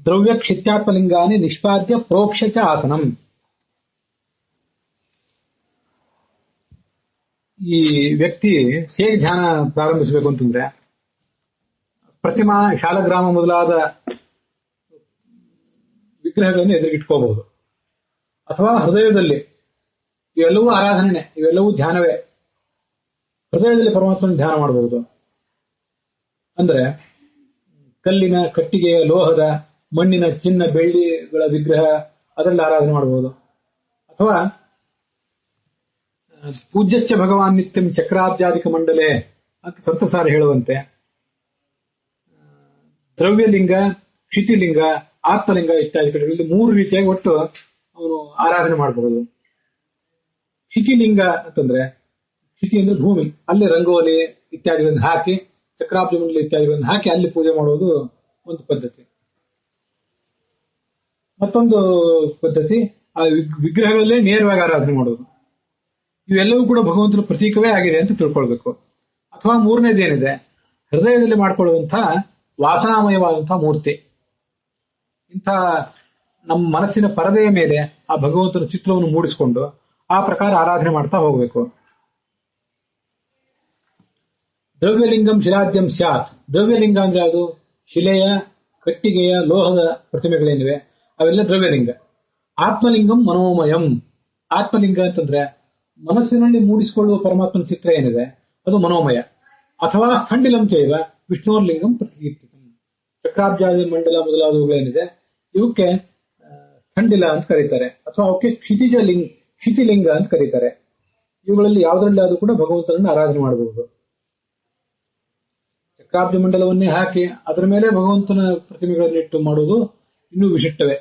ದ್ರವ್ಯ ಕ್ಷಿತ್ಯಾತ್ಮಲಿಂಗಾನಿ ನಿಷ್ಪಾದ್ಯ ಪ್ರೋಕ್ಷ ಚ ಆಸನಂ. ಈ ವ್ಯಕ್ತಿ ಹೇಗೆ ಧ್ಯಾನ ಪ್ರಾರಂಭಿಸಬೇಕು ಅಂತಂದ್ರೆ, ಪ್ರತಿಮಾ, ಶಾಲಗ್ರಾಮ ಮೊದಲಾದ ವಿಗ್ರಹಗಳನ್ನು ಎದುರಿಗಿಟ್ಕೋಬಹುದು. ಅಥವಾ ಹೃದಯದಲ್ಲಿ, ಇವೆಲ್ಲವೂ ಆರಾಧನೆ, ಇವೆಲ್ಲವೂ ಧ್ಯಾನವೇ. ಹೃದಯದಲ್ಲಿ ಪರಮಾತ್ಮನ ಧ್ಯಾನ ಮಾಡಬಹುದು. ಅಂದ್ರೆ ಕಲ್ಲಿನ, ಕಟ್ಟಿಗೆಯ, ಲೋಹದ, ಮಣ್ಣಿನ, ಚಿನ್ನ, ಬೆಳ್ಳಿಗಳ ವಿಗ್ರಹ, ಅದರಲ್ಲಿ ಆರಾಧನೆ ಮಾಡಬಹುದು. ಅಥವಾ ಪೂಜ್ಯಶ್ಚ ಭಗವಾನ್ ನಿತ್ಯಂ ಚಕ್ರಾಬ್ಜಾದಿಕ ಮಂಡಲೆ ಅಂತ ಕಂತಸಾರ ಹೇಳುವಂತೆ ದ್ರವ್ಯಲಿಂಗ, ಕ್ಷಿತಿಲಿಂಗ, ಆತ್ಮಲಿಂಗ ಇತ್ಯಾದಿ ಕಡೆಗಳಲ್ಲಿ 3 ರೀತಿಯಾಗಿ ಒಟ್ಟು ಅವನು ಆರಾಧನೆ ಮಾಡಬಹುದು. ಕ್ಷಿತಿಲಿಂಗ ಅಂತಂದ್ರೆ, ಕ್ಷಿತಿ ಅಂದ್ರೆ ಭೂಮಿ, ಅಲ್ಲಿ ರಂಗೋಲಿ ಇತ್ಯಾದಿಗಳನ್ನು ಹಾಕಿ, ಚಕ್ರಾಬ್ಜ ಮಂಡಲ ಇತ್ಯಾದಿಗಳನ್ನು ಹಾಕಿ ಅಲ್ಲಿ ಪೂಜೆ ಮಾಡುವುದು ಒಂದು ಪದ್ಧತಿ. ಮತ್ತೊಂದು ಪದ್ಧತಿ ಆ ವಿಗ್ರಹಗಳಲ್ಲೇ ನೇರವಾಗಿ ಆರಾಧನೆ ಮಾಡುವುದು. ಇವೆಲ್ಲವೂ ಕೂಡ ಭಗವಂತನ ಪ್ರತೀಕವೇ ಆಗಿದೆ ಅಂತ ತಿಳ್ಕೊಳ್ಬೇಕು. ಅಥವಾ 3ನೇದೇನಿದೆ, ಹೃದಯದಲ್ಲಿ ಮಾಡಿಕೊಳ್ಳುವಂತಹ ವಾಸನಾಮಯವಾದಂತಹ ಮೂರ್ತಿ. ಇಂಥ ನಮ್ಮ ಮನಸ್ಸಿನ ಪರದೆಯ ಮೇಲೆ ಆ ಭಗವಂತನ ಚಿತ್ರವನ್ನು ಮೂಡಿಸಿಕೊಂಡು ಆ ಪ್ರಕಾರ ಆರಾಧನೆ ಮಾಡ್ತಾ ಹೋಗಬೇಕು. ದ್ರವ್ಯಲಿಂಗಂ ಶಿಲಾದ್ಯಂ ಸ್ಯಾತ್. ದ್ರವ್ಯಲಿಂಗ ಅಂದ್ರೆ ಅದು ಶಿಲೆಯ, ಕಟ್ಟಿಗೆಯ, ಲೋಹದ ಪ್ರತಿಮೆಗಳೇನಿವೆ ಅವೆಲ್ಲ ದ್ರವ್ಯಲಿಂಗ. ಆತ್ಮಲಿಂಗಂ ಮನೋಮಯಂ. ಆತ್ಮಲಿಂಗ ಅಂತಂದ್ರೆ ಮನಸ್ಸಿನಲ್ಲಿ ಮೂಡಿಸಿಕೊಳ್ಳುವ ಪರಮಾತ್ಮನ ಚಿತ್ರ ಏನಿದೆ ಅದು ಮನೋಮಯ. ಅಥವಾ ಸ್ಥಂಡಿಲಂ ಚೈವ ವಿಷ್ಣುರ್ಲಿಂಗಂ ಪ್ರತಿಕೀರ್ತಿತಂ. ಚಕ್ರಾಬ್ಜಾದಿ ಮಂಡಲ ಮೊದಲಾದವುಗಳೇನಿದೆ ಇವಕ್ಕೆ ಸ್ಥಂಡಿಲ ಅಂತ ಕರೀತಾರೆ. ಅಥವಾ ಅವಕ್ಕೆ ಕ್ಷಿತಿಲಿಂಗ ಅಂತ ಕರೀತಾರೆ. ಇವುಗಳಲ್ಲಿ ಯಾವುದರಲ್ಲಿ ಆದ್ರೂ ಕೂಡ ಭಗವಂತನನ್ನು ಆರಾಧನೆ ಮಾಡಬಹುದು. ಚಕ್ರಾಬ್ಜ ಮಂಡಲವನ್ನೇ ಹಾಕಿ ಅದರ ಮೇಲೆ ಭಗವಂತನ ಪ್ರತಿಮೆಗಳನ್ನಿಟ್ಟು ಮಾಡುವುದು ಇನ್ನೂ ವಿಶಿಷ್ಟವೇ.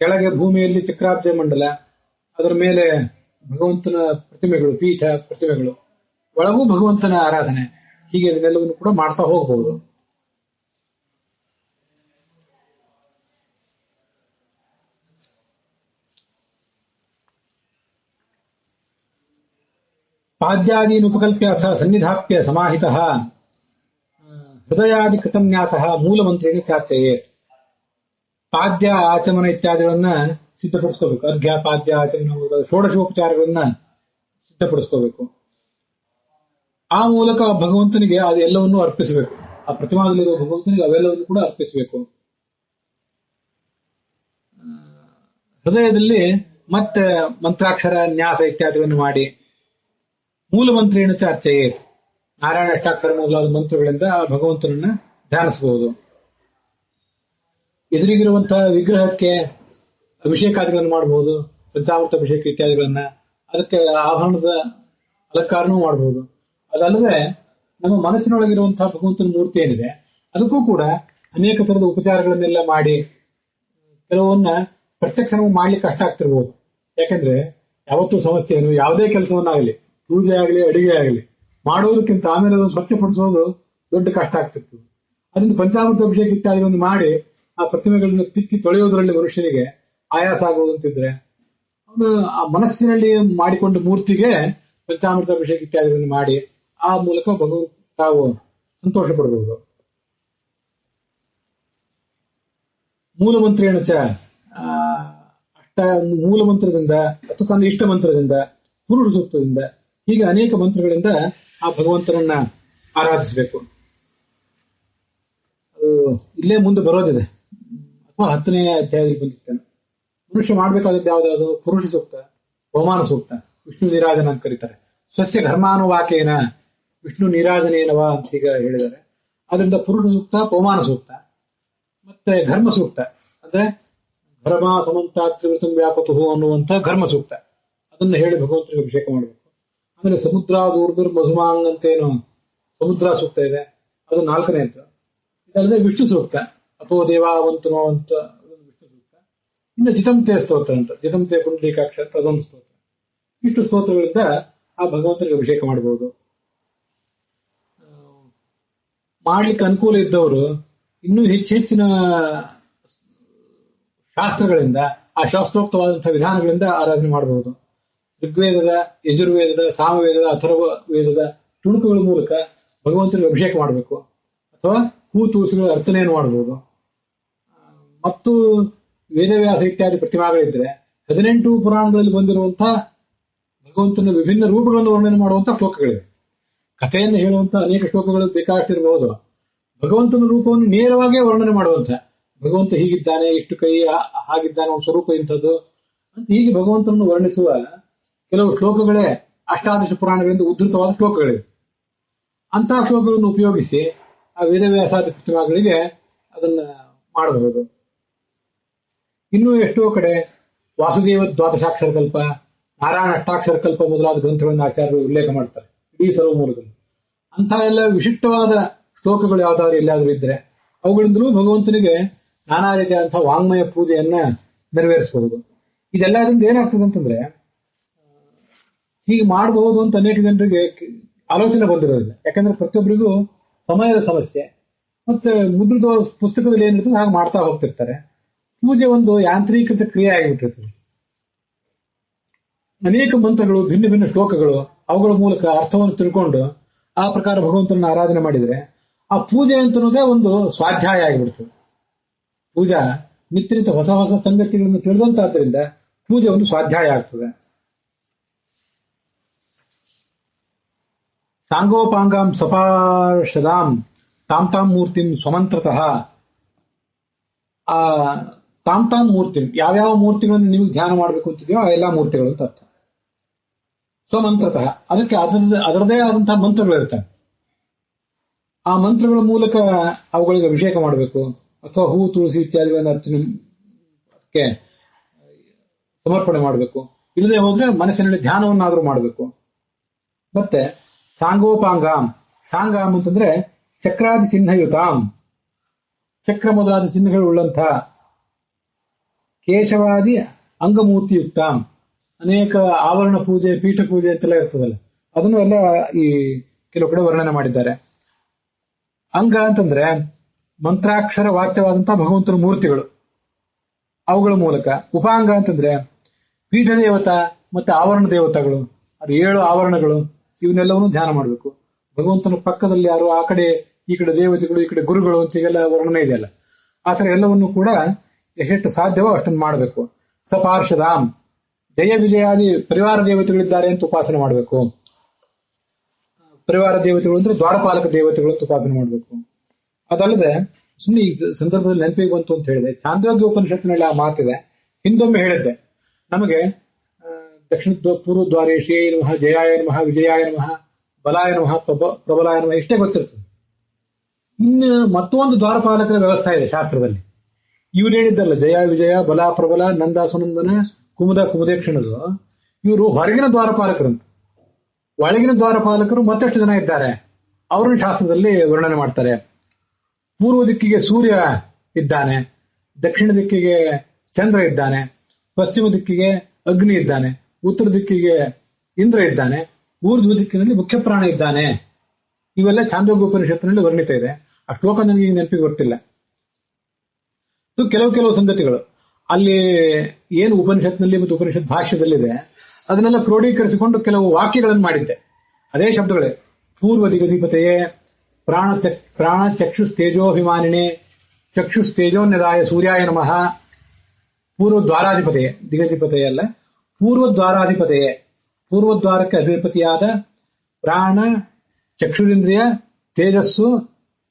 ಕೆಳಗೆ ಭೂಮಿಯಲ್ಲಿ ಚಕ್ರಾಬ್ಜ ಮಂಡಲ, ಅದರ ಮೇಲೆ ಭಗವಂತನ ಪ್ರತಿಮೆಗಳು, ಪೀಠ ಪ್ರತಿಮೆಗಳು, ಒಳಗೂ ಭಗವಂತನ ಆರಾಧನೆ, ಹೀಗೆ ಇದನ್ನೆಲ್ಲವನ್ನು ಕೂಡ ಮಾಡ್ತಾ ಹೋಗಬಹುದು. ಪಾದ್ಯಾದೀನ್ ಉಪಕಲ್ಪ್ಯ ಅಥ ಸನ್ನಿಧಾಪ್ಯ ಸಮಾಹಿತಃ ಹೃದಯಾದಿ ಕೃತನ್ಯಾಸಃ ಮೂಲಮಂತ್ರೇಣ ಚಾರ್ಚೆಯೇ. ಪಾದ್ಯ, ಆಚಮನ ಇತ್ಯಾದಿಗಳನ್ನ ಸಿದ್ಧಪಡಿಸ್ಕೋಬೇಕು. ಅರ್ಘ್ಯ, ಪಾದ್ಯ, ಆಚಮನ, ಷೋಡಶೋಪಚಾರಗಳನ್ನ ಸಿದ್ಧಪಡಿಸ್ಕೋಬೇಕು. ಆ ಮೂಲಕ ಭಗವಂತನಿಗೆ ಅದೆಲ್ಲವನ್ನೂ ಅರ್ಪಿಸಬೇಕು. ಆ ಪ್ರತಿಮಾದಲ್ಲಿರುವ ಭಗವಂತನಿಗೆ ಅವೆಲ್ಲವನ್ನು ಕೂಡ ಅರ್ಪಿಸಬೇಕು. ಹೃದಯದಲ್ಲಿ ಮತ್ತೆ ಮಂತ್ರಾಕ್ಷರ, ನ್ಯಾಸ ಇತ್ಯಾದಿಗಳನ್ನು ಮಾಡಿ ಮೂಲ ಮಂತ್ರೇಣ ಚರ್ಚೆಯೇ, ನಾರಾಯಣ ಅಷ್ಟಾಕ್ಷರ ಮೊದಲಾದ ಮಂತ್ರಗಳಿಂದ ಭಗವಂತನನ್ನ ಧ್ಯಾನಿಸಬಹುದು. ಎದುರಿಗಿರುವಂತಹ ವಿಗ್ರಹಕ್ಕೆ ಅಭಿಷೇಕಾದಿಗಳನ್ನು ಮಾಡಬಹುದು, ಪಂಚಾಮೃತ ಅಭಿಷೇಕ ಇತ್ಯಾದಿಗಳನ್ನ, ಅದಕ್ಕೆ ಆಭರಣದ ಅಲಂಕಾರನೂ ಮಾಡಬಹುದು. ಅದಲ್ಲದೆ ನಮ್ಮ ಮನಸ್ಸಿನೊಳಗಿರುವಂತಹ ಭಗವಂತನ ಮೂರ್ತಿ ಏನಿದೆ ಅದಕ್ಕೂ ಕೂಡ ಅನೇಕ ತರದ ಉಪಚಾರಗಳನ್ನೆಲ್ಲ ಮಾಡಿ, ಕೆಲವನ್ನ ಪ್ರತ್ಯಕ್ಷ ಮಾಡ್ಲಿಕ್ಕೆ ಕಷ್ಟ ಆಗ್ತಿರ್ಬೋದು. ಯಾಕಂದ್ರೆ ಯಾವತ್ತೂ ಸಮಸ್ಯೆ ಏನು, ಯಾವುದೇ ಕೆಲಸವನ್ನಾಗಲಿ, ಪೂಜೆ ಆಗಲಿ, ಅಡಿಗೆ ಆಗಲಿ ಮಾಡೋದಕ್ಕಿಂತ ಆಮೇಲೆ ಅದನ್ನು ಸ್ವಚ್ಛಪಡಿಸೋದು ದೊಡ್ಡ ಕಷ್ಟ ಆಗ್ತಿರ್ತದೆ. ಅದರಿಂದ ಪಂಚಾಮೃತ ಅಭಿಷೇಕ ಇತ್ಯಾದಿಗಳನ್ನು ಮಾಡಿ ಆ ಪ್ರತಿಮೆಗಳನ್ನು ತಿಕ್ಕಿ ತೊಳೆಯೋದ್ರಲ್ಲಿ ಮನುಷ್ಯನಿಗೆ ಆಯಾಸ ಆಗುವುದಂತಿದ್ರೆ, ಅವನು ಆ ಮನಸ್ಸಿನಲ್ಲಿ ಮಾಡಿಕೊಂಡ ಮೂರ್ತಿಗೆ ಪಂಚಾಮೃತ ಅಭಿಷೇಕ ಇತ್ಯಾದಿಗಳನ್ನು ಮಾಡಿ ಆ ಮೂಲಕ ಭಗವಂತ ತಾವು ಸಂತೋಷ ಪಡಬಹುದು. ಮೂಲ ಮಂತ್ರೇಣ ಚ ಮೂಲ ಮಂತ್ರದಿಂದ ಅಥವಾ ತನ್ನ ಇಷ್ಟ ಮಂತ್ರದಿಂದ, ಪುರುಷ ಸೂಕ್ತದಿಂದ, ಹೀಗೆ ಅನೇಕ ಮಂತ್ರಗಳಿಂದ ಆ ಭಗವಂತನನ್ನ ಆರಾಧಿಸಬೇಕು. ಅದು ಇಲ್ಲೇ ಮುಂದೆ ಬರೋದಿದೆ, ಅಥವಾ 10ನೇ ಅಧ್ಯಾಯದಲ್ಲಿ ಬಂದಿರ್ತೇನೆ. ಮನುಷ್ಯ ಮಾಡಬೇಕಾದದ್ದು ಯಾವುದಾದ್ರು ಪುರುಷ ಸೂಕ್ತ, ಬಹುಮಾನ ಸೂಕ್ತ, ವಿಷ್ಣು ನೀರಾಜನ ಅಂತ ಕರೀತಾರೆ. ಸ್ವಸ್ಯ ಘರ್ಮಾನುವಾಕೇನ ವಿಷ್ಣು ನೀರಾಜನೇನವ ಅಂತ ಈಗ ಹೇಳಿದ್ದಾರೆ. ಅದರಿಂದ ಪುರುಷ ಸೂಕ್ತ, ಪವಮಾನ ಸೂಕ್ತ, ಮತ್ತೆ ಘರ್ಮ ಸೂಕ್ತ ಅಂದ್ರೆ ಘರ್ಮ ಸಮಂತ ತ್ರಿವೃತಂ ವ್ಯಾಪತು ಅನ್ನುವಂಥ ಘರ್ಮ ಸೂಕ್ತ, ಅದನ್ನ ಹೇಳಿ ಭಗವಂತನಿಗೆ ಅಭಿಷೇಕ ಮಾಡಬೇಕು. ಆಮೇಲೆ ಸಮುದ್ರ ದೂರ್ಬಿರ್ ಮಧುಮಾಂಗ್ ಅಂತೇನು ಸಮುದ್ರ ಸೂಕ್ತ ಇದೆ, ಅದು 4ನೇದ್ದು. ಇದಲ್ಲದೆ ವಿಷ್ಣು ಸೂಕ್ತ, ಅಥೋ ದೇವಾವಂತನೋ ಅಂತ ವಿಷ್ಣು ಸೂಕ್ತ. ಇನ್ನು ಜಿತಂತೆ ಸ್ತೋತ್ರ ಅಂತ, ಜಿತಂತೆ ಪುಂಡರೀಕಾಕ್ಷ ಅಂತ ಅದೊಂದು ಸ್ತೋತ್ರ. ಇಷ್ಟು ಸ್ತೋತ್ರಗಳಿಂದ ಆ ಭಗವಂತನಿಗೆ ಅಭಿಷೇಕ ಮಾಡಬಹುದು. ಮಾಡ್ಲಿಕ್ಕೆ ಅನುಕೂಲ ಇದ್ದವರು ಇನ್ನೂ ಹೆಚ್ಚಿನ ಶಾಸ್ತ್ರಗಳಿಂದ, ಆ ಶಾಸ್ತ್ರೋಕ್ತವಾದಂತಹ ವಿಧಾನಗಳಿಂದ ಆರಾಧನೆ ಮಾಡಬಹುದು. ಋಗ್ವೇದದ, ಯಜುರ್ವೇದದ, ಸಾಮವೇದದ, ಅಥರ್ವ ವೇದದ ತುಣುಕುಗಳ ಮೂಲಕ ಭಗವಂತನಿಗೆ ಅಭಿಷೇಕ ಮಾಡಬೇಕು. ಅಥವಾ ಹೂ ತುಳಸಿಗಳ ಅರ್ಚನೆಯನ್ನು ಮಾಡಬಹುದು. ಮತ್ತು ವೇದವ್ಯಾಸ ಇತ್ಯಾದಿ ಪ್ರತಿಮಾಗಳಿದ್ರೆ 18 ಪುರಾಣಗಳಲ್ಲಿ ಬಂದಿರುವಂತಹ ಭಗವಂತನ ವಿಭಿನ್ನ ರೂಪಗಳನ್ನು ವರ್ಣನೆ ಮಾಡುವಂತಹ ಶ್ಲೋಕಗಳಿವೆ. ಕಥೆಯನ್ನು ಹೇಳುವಂತಹ ಅನೇಕ ಶ್ಲೋಕಗಳು ಬೇಕಾಷ್ಟಿರಬಹುದು. ಭಗವಂತನ ರೂಪವನ್ನು ನೇರವಾಗಿ ವರ್ಣನೆ ಮಾಡುವಂತ, ಭಗವಂತ ಹೀಗಿದ್ದಾನೆ, ಇಷ್ಟು ಕೈ ಹಾಗಿದ್ದಾನೆ, ಅವನ ಸ್ವರೂಪ ಇಂಥದ್ದು ಅಂತ ಹೀಗೆ ಭಗವಂತನನ್ನು ವರ್ಣಿಸುವ ಕೆಲವು ಶ್ಲೋಕಗಳೇ ಅಷ್ಟಾದಶ ಪುರಾಣಗಳಿಂದ ಉದ್ಧೃತವಾದ ಶ್ಲೋಕಗಳಿವೆ. ಅಂತಹ ಶ್ಲೋಕಗಳನ್ನು ಉಪಯೋಗಿಸಿ ಆ ವೇದವ್ಯಾಸಾದಿ ಪ್ರತಿಮಾಗಳಿಗೆ ಅದನ್ನ ಮಾಡಬಹುದು. ಇನ್ನೂ ಎಷ್ಟೋ ಕಡೆ ವಾಸುದೇವ ದ್ವಾದಶಾಕ್ಷರ ಕಲ್ಪ, ನಾರಾಯಣ ಅಷ್ಟಾಕ್ಷರ ಕಲ್ಪ ಮೊದಲಾದ ಗ್ರಂಥಗಳನ್ನು ಆಚಾರ್ಯರು ಉಲ್ಲೇಖ ಮಾಡ್ತಾರೆ ಇಡೀ ಸರ್ವಮೂಲದಲ್ಲಿ. ಅಂತಹ ಎಲ್ಲ ವಿಶಿಷ್ಟವಾದ ಶ್ಲೋಕಗಳು ಯಾವ್ದಾದ್ರು ಎಲ್ಲಾದ್ರೂ ಇದ್ರೆ ಅವುಗಳಿಂದಲೂ ಭಗವಂತನಿಗೆ ನಾನಾ ರೀತಿಯಾದಂತಹ ವಾಂಗ್ಮಯ ಪೂಜೆಯನ್ನ ನೆರವೇರಿಸಬಹುದು. ಇದೆಲ್ಲದಿಂದ ಏನಾಗ್ತದೆ ಅಂತಂದ್ರೆ, ಹೀಗೆ ಮಾಡಬಹುದು ಅಂತ ಅನೇಕ ಜನರಿಗೆ ಆಲೋಚನೆ ಬಂದಿರೋದಿಲ್ಲ. ಯಾಕಂದ್ರೆ ಪ್ರತಿಯೊಬ್ಬರಿಗೂ ಸಮಯದ ಸಮಸ್ಯೆ, ಮತ್ತೆ ಮುದ್ರಿತ ಪುಸ್ತಕದಲ್ಲಿ ಏನಿರ್ತದೆ ಹಾಗೆ ಮಾಡ್ತಾ ಹೋಗ್ತಿರ್ತಾರೆ. ಪೂಜೆ ಒಂದು ಯಾಂತ್ರೀಕೃತ ಕ್ರಿಯೆ ಆಗಿಬಿಟ್ಟಿರ್ತದೆ. ಅನೇಕ ಮಂತ್ರಗಳು, ಭಿನ್ನ ಭಿನ್ನ ಶ್ಲೋಕಗಳು, ಅವುಗಳ ಮೂಲಕ ಅರ್ಥವನ್ನು ತಿಳ್ಕೊಂಡು ಆ ಪ್ರಕಾರ ಭಗವಂತನ ಆರಾಧನೆ ಮಾಡಿದರೆ ಆ ಪೂಜೆ ಅಂತನೋದೇ ಒಂದು ಸ್ವಾಧ್ಯಾಯ ಆಗಿಬಿಡ್ತದೆ. ಪೂಜಾ ನಿತ್ಯ ಹೊಸ ಹೊಸ ಸಂಗತಿಗಳನ್ನು ತಿಳಿದಂತಾದ್ರಿಂದ ಪೂಜೆ ಒಂದು ಸ್ವಾಧ್ಯಾಯ ಆಗ್ತದೆ. ಸಾಂಗೋಪಾಂಗಾಂ ಸಪಾರ್ಷದಾಂ ತಾಂ ತಾಂ ಮೂರ್ತಿಂ ಸ್ವಮಂತ್ರತಃ. ಆ ತಾಂ ತಾಂ ಮೂರ್ತಿಂ, ಯಾವ್ಯಾವ ಮೂರ್ತಿಗಳನ್ನು ನೀವು ಧ್ಯಾನ ಮಾಡಬೇಕು ಅಂತಿದೆಯೋ ಆ ಎಲ್ಲಾ ಮೂರ್ತಿಗಳು ಅಂತ ಅರ್ಥ. ಸ್ವಮಂತ್ರತಃ, ಅದಕ್ಕೆ ಅದರದೇ ಆದಂತಹ ಮಂತ್ರಗಳಿರ್ತವೆ. ಆ ಮಂತ್ರಗಳ ಮೂಲಕ ಅವುಗಳಿಗೆ ಅಭಿಷೇಕ ಮಾಡಬೇಕು. ಅಥವಾ ಹೂ ತುಳಸಿ ಇತ್ಯಾದಿಗಳನ್ನು ಅರ್ಚನೆಗೆ ಸಮರ್ಪಣೆ ಮಾಡಬೇಕು. ಇಲ್ಲದೆ ಹೋದ್ರೆ ಮನಸ್ಸಿನಲ್ಲಿ ಧ್ಯಾನವನ್ನಾದರೂ ಮಾಡಬೇಕು. ಮತ್ತೆ ಸಾಂಗೋಪಾಂಗಾಂ, ಸಾಂಗಾಂ ಅಂತಂದ್ರೆ ಚಕ್ರಾದಿ ಚಿಹ್ನಯುತಾಂ, ಚಕ್ರ ಮೊದಲಾದ ಚಿಹ್ನೆಗಳು ಉಳ್ಳಂಥ, ಕೇಶವಾದಿ ಅಂಗಮೂರ್ತಿಯುಕ್ತಾಂ, ಅನೇಕ ಆವರಣ ಪೂಜೆ, ಪೀಠ ಪೂಜೆ ಅಂತೆಲ್ಲ ಇರ್ತದಲ್ಲ, ಅದನ್ನು ಎಲ್ಲ ಈ ಕೆಲವು ಕಡೆ ವರ್ಣನೆ ಮಾಡಿದ್ದಾರೆ. ಅಂಗ ಅಂತಂದ್ರೆ ಮಂತ್ರಾಕ್ಷರ ವಾಚ್ಯವಾದಂತಹ ಭಗವಂತನ ಮೂರ್ತಿಗಳು, ಅವುಗಳ ಮೂಲಕ. ಉಪಾಂಗ ಅಂತಂದ್ರೆ ಪೀಠ ದೇವತಾ ಮತ್ತೆ ಆವರಣ ದೇವತೆಗಳು, ಅದು 7 ಆವರಣಗಳು, ಇವನ್ನೆಲ್ಲವನ್ನೂ ಧ್ಯಾನ ಮಾಡಬೇಕು. ಭಗವಂತನ ಪಕ್ಕದಲ್ಲಿ ಯಾರು, ಆ ಕಡೆ ಈ ಕಡೆ ದೇವತೆಗಳು, ಈ ಕಡೆ ಗುರುಗಳು ಅಂತ ಈಗೆಲ್ಲ ವರ್ಣನೆ ಇದೆಯಲ್ಲ, ಆ ಥರ ಎಲ್ಲವನ್ನೂ ಕೂಡ ಎಷ್ಟು ಸಾಧ್ಯವೋ ಅಷ್ಟನ್ನು ಮಾಡಬೇಕು. ಸಪಾರ್ಷದಾಂ, ಜಯ ವಿಜಯಾದಿ ಪರಿವಾರ ದೇವತೆಗಳಿದ್ದಾರೆ ಅಂತ ಉಪಾಸನೆ ಮಾಡಬೇಕು. ಪರಿವಾರ ದೇವತೆಗಳು ಅಂದ್ರೆ ದ್ವಾರಪಾಲಕ ದೇವತೆಗಳು ಅಂತ ಉಪಾಸನೆ ಮಾಡಬೇಕು. ಅದಲ್ಲದೆ ಸುಮ್ಮನೆ ಈ ಸಂದರ್ಭದಲ್ಲಿ ನೆನಪಿಗೆ ಬಂತು ಅಂತ ಹೇಳಿದೆ, ಚಾಂದ್ರೋಗ್ಯ ಉಪನಿಷತ್ತಿನಲ್ಲಿ ಆ ಮಾತಿದೆ, ಹಿಂದೊಮ್ಮೆ ಹೇಳಿದ್ದೆ. ನಮಗೆ ದಕ್ಷಿಣ ಪೂರ್ವ ದ್ವಾರೇ ಶ್ರೇಯ ನಮಃ, ಜಯಾಯ ನಮಃ, ವಿಜಯಾಯ ನಮಃ, ಬಲಾಯ ನಮಃ, ಪ್ರಬಲಾಯ ನಮಃ ಇಷ್ಟೇ ಗೊತ್ತಿರ್ತದೆ. ಇನ್ನು ಮತ್ತೊಂದು ದ್ವಾರಪಾಲಕರ ವ್ಯವಸ್ಥೆ ಇದೆ ಶಾಸ್ತ್ರದಲ್ಲಿ. ಇವ್ರು ಹೇಳಿದ್ದಲ್ಲ, ಜಯ ವಿಜಯ, ಬಲ ಪ್ರಬಲ, ನಂದ ಸುನಂದನ, ಕುಮುದ ಕುಮುದೇಕ್ಷಣರು, ಇವರು ಹೊರಗಿನ ದ್ವಾರಪಾಲಕರಂತ. ಒಳಗಿನ ದ್ವಾರಪಾಲಕರು ಮತ್ತಷ್ಟು ಜನ ಇದ್ದಾರೆ, ಅವರನ್ನು ಶಾಸ್ತ್ರದಲ್ಲಿ ವರ್ಣನೆ ಮಾಡ್ತಾರೆ. ಪೂರ್ವ ದಿಕ್ಕಿಗೆ ಸೂರ್ಯ ಇದ್ದಾನೆ, ದಕ್ಷಿಣ ದಿಕ್ಕಿಗೆ ಚಂದ್ರ ಇದ್ದಾನೆ, ಪಶ್ಚಿಮ ದಿಕ್ಕಿಗೆ ಅಗ್ನಿ ಇದ್ದಾನೆ, ಉತ್ತರ ದಿಕ್ಕಿಗೆ ಇಂದ್ರ ಇದ್ದಾನೆ, ಊರ್ಧ್ವ ದಿಕ್ಕಿನಲ್ಲಿ ಮುಖ್ಯ ಪ್ರಾಣ ಇದ್ದಾನೆ. ಇವೆಲ್ಲ ಛಾಂದೋಗ್ಯ ಉಪನಿಷತ್ತಿನಲ್ಲಿ ವರ್ಣಿತ ಇದೆ. ಆ ಶ್ಲೋಕ ನನಗೆ ನೆನಪಿಗೆ ಗೊತ್ತಿಲ್ಲ. ಕೆಲವು ಸಂಗತಿಗಳು ಅಲ್ಲಿ ಏನು ಉಪನಿಷತ್ನಲ್ಲಿ ಮತ್ತು ಉಪನಿಷತ್ ಭಾಷ್ಯದಲ್ಲಿದೆ ಅದನ್ನೆಲ್ಲ ಕ್ರೋಢೀಕರಿಸಿಕೊಂಡು ಕೆಲವು ವಾಕ್ಯಗಳನ್ನು ಮಾಡಿದ್ದೆ. ಅದೇ ಶಬ್ದಗಳೇ: ಪೂರ್ವ ದಿಗಧಿಪತೆಯೇ ಪ್ರಾಣ ಚಕ್ಷುಸ್ತೇಜೋಭಿಮಾನಿನೇ ಚಕ್ಷುಸ್ತೇಜೋನ್ಯದಾಯ ಸೂರ್ಯಾಯ ನಮಃ. ಪೂರ್ವದ್ವಾರಾಧಿಪತೆಯೇ, ದಿಗಧಿಪತೆಯೇ ಅಲ್ಲ, ಪೂರ್ವದ್ವಾರಾಧಿಪತೆಯೇ, ಪೂರ್ವದ್ವಾರಕ್ಕೆ ಅಧಿಪತಿಯಾದ ಪ್ರಾಣ, ಚಕ್ಷುರಿಂದ್ರಿಯ, ತೇಜಸ್ಸು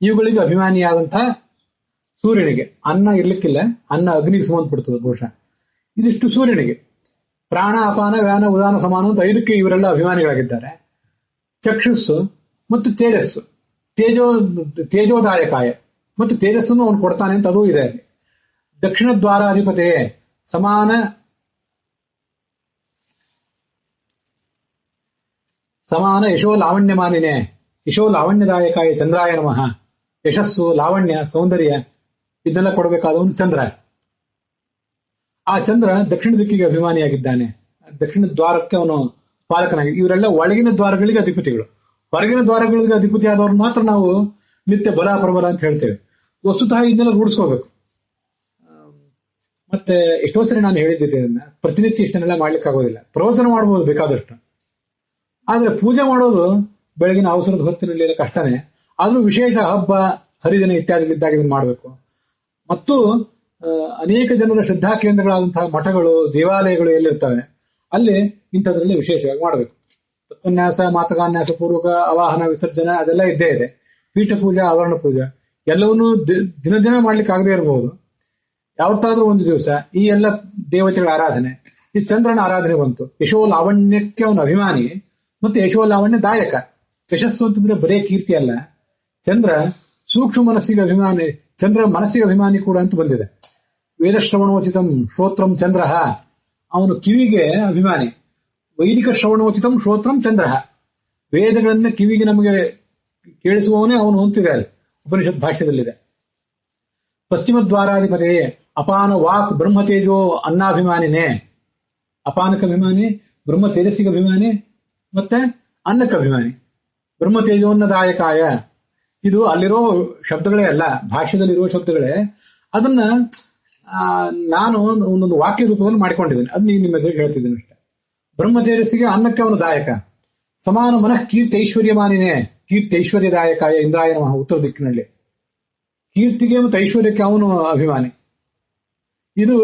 ಇವುಗಳಿಗೆ ಅಭಿಮಾನಿಯಾದಂತಹ ಸೂರ್ಯನಿಗೆ. ಅನ್ನ ಇರ್ಲಿಕ್ಕಿಲ್ಲ, ಅನ್ನ ಅಗ್ನಿಗೆ ಸಂಬಂಧಪಡ್ತದೆ ಬಹುಶಃ. ಇದಿಷ್ಟು ಸೂರ್ಯನಿಗೆ. ಪ್ರಾಣ, ಅಪಾನ, ವ್ಯಾನ, ಉದಾನ, ಸಮಾನ ಅಂತ 5ಕ್ಕೆ ಇವರೆಲ್ಲ ಅಭಿಮಾನಿಗಳಾಗಿದ್ದಾರೆ. ಚಕ್ಷುಸ್ಸು ಮತ್ತು ತೇಜಸ್ಸು, ತೇಜೋದಾಯಕಾಯ ಮತ್ತು ತೇಜಸ್ಸನ್ನು ಅವನು ಕೊಡ್ತಾನೆ ಅಂತ ಅದೂ ಇದೆ. ದಕ್ಷಿಣ ದ್ವಾರಾಧಿಪತಿ ಸಮಾನ ಯಶೋ ಲಾವಣ್ಯಮಾನಿನೇ, ಯಶೋ ಲಾವಣ್ಯದಾಯಕಾಯ ಚಂದ್ರಾಯ ನಮಃ. ಯಶಸ್ಸು, ಲಾವಣ್ಯ, ಸೌಂದರ್ಯ ಇದನ್ನೆಲ್ಲ ಕೊಡಬೇಕಾದವನು ಚಂದ್ರ. ಆ ಚಂದ್ರ ದಕ್ಷಿಣ ದಿಕ್ಕಿಗೆ ಅಭಿಮಾನಿಯಾಗಿದ್ದಾನೆ. ದಕ್ಷಿಣ ದ್ವಾರಕ್ಕೆ ಅವನು ಪಾಲಕನಾಗಿ. ಇವರೆಲ್ಲ ಒಳಗಿನ ದ್ವಾರಗಳಿಗೆ ಅಧಿಪತಿಗಳು. ಹೊರಗಿನ ದ್ವಾರಗಳಿಗೆ ಅಧಿಪತಿ ಆದವ್ರು ಮಾತ್ರ ನಾವು ನಿತ್ಯ ಬಲ ಪ್ರಬಲ ಅಂತ ಹೇಳ್ತೇವೆ. ವಸ್ತುತಃ ಇದನ್ನೆಲ್ಲ ರೂಢಿಸ್ಕೋಬೇಕು. ಮತ್ತೆ ಎಷ್ಟೋ ಸರಿ ನಾನು ಹೇಳಿದ್ದೆ, ಪ್ರತಿನಿತ್ಯ ಇಷ್ಟನ್ನೆಲ್ಲ ಮಾಡ್ಲಿಕ್ಕಾಗೋದಿಲ್ಲ. ಪ್ರವಚನ ಮಾಡಬಹುದು ಬೇಕಾದಷ್ಟು, ಆದ್ರೆ ಪೂಜೆ ಮಾಡೋದು ಬೆಳಗಿನ ಅವಸರದ ಹೊತ್ತಿನಲ್ಲಿ ಕಷ್ಟನೇ. ಆದ್ರೂ ವಿಶೇಷ ಹಬ್ಬ ಹರಿದಿನ ಇತ್ಯಾದಿಗಳಿದ್ದಾಗ ಇದನ್ನು ಮಾಡಬೇಕು. ಮತ್ತು ಅನೇಕ ಜನರ ಶ್ರದ್ಧಾ ಕೇಂದ್ರಗಳಾದಂತಹ ಮಠಗಳು, ದೇವಾಲಯಗಳು ಎಲ್ಲಿರ್ತವೆ ಅಲ್ಲಿ ಇಂಥದ್ರಲ್ಲಿ ವಿಶೇಷವಾಗಿ ಮಾಡಬೇಕು. ತತ್ವನ್ಯಾಸ, ಮಾತೃಕಾನ್ಯಾಸ ಪೂರ್ವಕ ಅವಾಹನ, ವಿಸರ್ಜನೆ ಅದೆಲ್ಲ ಇದ್ದೇ ಇದೆ. ಪೀಠ ಪೂಜಾ, ಆವರಣ ಪೂಜಾ ಎಲ್ಲವನ್ನೂ ದಿನ ದಿನ ಮಾಡ್ಲಿಕ್ಕೆ ಆಗದೆ ಇರಬಹುದು. ಯಾವತ್ತಾದ್ರೂ ಒಂದು ದಿವಸ ಈ ಎಲ್ಲ ದೇವತೆಗಳ ಆರಾಧನೆ, ಈ ಚಂದ್ರನ ಆರಾಧನೆ ಬಂತು. ಯಶೋ ಲಾವಣ್ಯಕ್ಕೆ ಅವನ ಅಭಿಮಾನಿ ಮತ್ತೆ ಯಶೋ ಲಾವಣ್ಯ ದಾಯಕ. ಯಶಸ್ಸು ಅಂತಂದ್ರೆ ಬರೇ ಕೀರ್ತಿ ಅಲ್ಲ, ಚಂದ್ರ ಸೂಕ್ಷ್ಮ ಮನಸ್ಸಿಗೆ ಅಭಿಮಾನಿ, ಚಂದ್ರ ಮನಸ್ಸಿಗೆ ಅಭಿಮಾನಿ ಕೂಡ ಅಂತ ಬಂದಿದೆ. ವೇದಶ್ರವಣೋಚಿತಂ ಶ್ರೋತ್ರಂ ಚಂದ್ರ, ಅವನು ಕಿವಿಗೆ ಅಭಿಮಾನಿ. ವೈದಿಕ ಶ್ರವಣೋಚಿತಂ ಶ್ರೋತ್ರಂ ಚಂದ್ರ, ವೇದಗಳನ್ನ ಕಿವಿಗೆ ನಮಗೆ ಕೇಳಿಸುವವನೇ ಅವನು ಅಂತಿದೆ ಅಲ್ಲಿ ಉಪನಿಷತ್ ಭಾಷ್ಯದಲ್ಲಿದೆ. ಪಶ್ಚಿಮ ದ್ವಾರಾಧಿಪತಿ ಅಪಾನ ವಾಕ್ ಬ್ರಹ್ಮತೇಜೋ ಅನ್ನಾಭಿಮಾನಿನೇ. ಅಪಾನಕ ಅಭಿಮಾನಿ, ಬ್ರಹ್ಮ ತೇಜಸ್ಸಿಗೆ ಅಭಿಮಾನಿ, ಮತ್ತೆ ಅನ್ನಕ್ಕೆ ಅಭಿಮಾನಿ. ಬ್ರಹ್ಮತೇಜೋನ್ನದಾಯಕಾಯ, ಇದು ಅಲ್ಲಿರೋ ಶಬ್ದಗಳೇ ಅಲ್ಲ, ಭಾಷ್ಯದಲ್ಲಿರುವ ಶಬ್ದಗಳೇ. ಅದನ್ನ ನಾನು ಒಂದೊಂದು ವಾಕ್ಯ ರೂಪದಲ್ಲಿ ಮಾಡಿಕೊಂಡಿದ್ದೇನೆ. ಅದನ್ನ ಈಗ ನಿಮ್ಮ ಎದುರಿಗೆ ಹೇಳ್ತಿದ್ದೇನೆ ಅಷ್ಟೇ. ಬ್ರಹ್ಮ ತೇಜಸ್ಸಿಗೆ ಅನ್ನಕ್ಕೆ ಅವನು ದಾಯಕ. ಸಮಾನ ಮನಃ ಕೀರ್ತೈಶ್ವರ್ಯಮಾನಿನೇ, ಕೀರ್ತೈಶ್ವರ್ಯದಾಯಕಾಯ ಇಂದ್ರಾಯ ನಮಃ. ಉತ್ತರ ದಿಕ್ಕಿನಲ್ಲಿ ಕೀರ್ತಿಗೆ ಮತ್ತು ಐಶ್ವರ್ಯಕ್ಕೆ ಅವನು ಅಭಿಮಾನಿ. ಇದು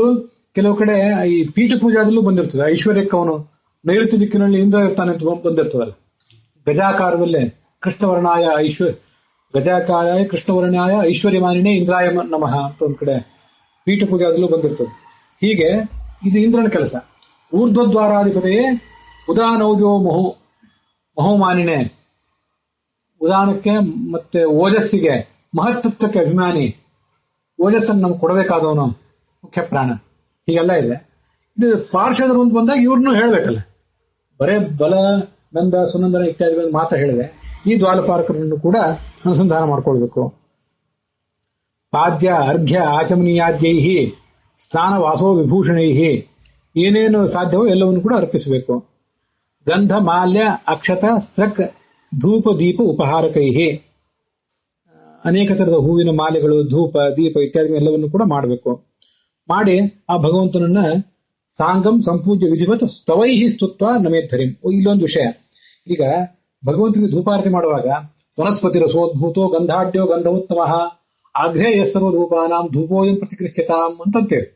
ಕೆಲವು ಕಡೆ ಈ ಪೀಠ ಪೂಜಾದಲ್ಲೂ ಬಂದಿರ್ತದೆ. ಐಶ್ವರ್ಯಕ್ಕೆ ಅವನು ನೈಋತ್ಯ ದಿಕ್ಕಿನಲ್ಲಿ ಇಂದ್ರ ಇರ್ತಾನೆ ಅಂತ ಬಂದಿರ್ತದಲ್ಲ. ಗಜಾಕಾರದಲ್ಲೇ ಕೃಷ್ಣವರ್ಣಾಯ ಗಜಾಕಾರಾಯ ಕೃಷ್ಣವರ್ಣಾಯ ಐಶ್ವರ್ಯಮಾನಿನೇ ಇಂದ್ರಾಯ ನಮಃ ಅಂತ ಒಂದ್ ಕಡೆ ಪೀಠ ಪೂಜಾದಲ್ಲೂ ಬಂದಿರ್ತದೆ. ಹೀಗೆ ಇದು ಇಂದ್ರನ ಕೆಲಸ. ಊರ್ಧ್ವದ್ವಾರಾಧಿಪತಿಯೇ ಉದಾನೌಜೋ ಮಹೋಮಾನಿನೇ, ಉದಾನಕ್ಕೆ ಮತ್ತೆ ಓಜಸ್ಸಿಗೆ, ಮಹತ್ತತ್ವಕ್ಕೆ ಅಭಿಮಾನಿ. ಓಜಸ್ಸನ್ನು ನಮ್ಗೆ ಕೊಡಬೇಕಾದವನು ಮುಖ್ಯ ಪ್ರಾಣ. ಹೀಗೆಲ್ಲ ಇದೆ. ಇದು ಪಾರ್ಷದರು ಅಂತ ಬಂದಾಗ ಇವ್ರನ್ನೂ ಹೇಳ್ಬೇಕಲ್ಲ. ಬರೇ ಬಲ, ನಂದ, ಸುನಂದನ ಇತ್ಯಾದಿಗಳನ್ನು ಮಾತ್ರ ಹೇಳಿದೆ. ಈ ದ್ವಾಲಪಾಲಕರನ್ನು ಕೂಡ ಅನುಸಂಧಾನ ಮಾಡ್ಕೊಳ್ಬೇಕು. ಪಾದ್ಯ ಅರ್ಘ್ಯ ಆಚಮನೀಯಾದ್ಯೈಹಿ ಸ್ನಾನ ವಾಸೋ ವಿಭೂಷಣೈಹಿ, ಏನೇನು ಸಾಧ್ಯವೋ ಎಲ್ಲವನ್ನು ಕೂಡ ಅರ್ಪಿಸಬೇಕು. ಗಂಧ ಮಾಲ್ಯ ಅಕ್ಷತ ಸ್ರಕ್ ಧೂಪ ದೀಪ ಉಪಹಾರಕೈಹಿ, ಅನೇಕ ತರದ ಹೂವಿನ ಮಾಲೆಗಳು, ಧೂಪ, ದೀಪ ಇತ್ಯಾದಿ ಎಲ್ಲವನ್ನು ಕೂಡ ಮಾಡಬೇಕು. ಮಾಡಿ ಆ ಭಗವಂತನನ್ನ ಸಾಂಗಂ ಸಂಪೂಜ್ಯ ವಿಧಿವತ್ ಸ್ತವೈಹಿ ಸ್ತುತ್ವ ನಮೇಧರಿಂ. ಇಲ್ಲೊಂದು ವಿಷಯ, ಈಗ ಭಗವಂತನಿಗೆ ಧೂಪಾರತಿ ಮಾಡುವಾಗ ವನಸ್ಪತಿ ರಸೋದ್ಭೂತೋ ಗಂಧಾಢ್ಯೋ ಗಂಧೋತ್ತಮ ಆಗ್ರೇಯ ಸರ್ವಧೂಪಾನಾಂ ಧೂಪೋಯಂ ಪ್ರತಿಕೃಷ್ಯತಾಂ ಅಂತಂತೇಳಿ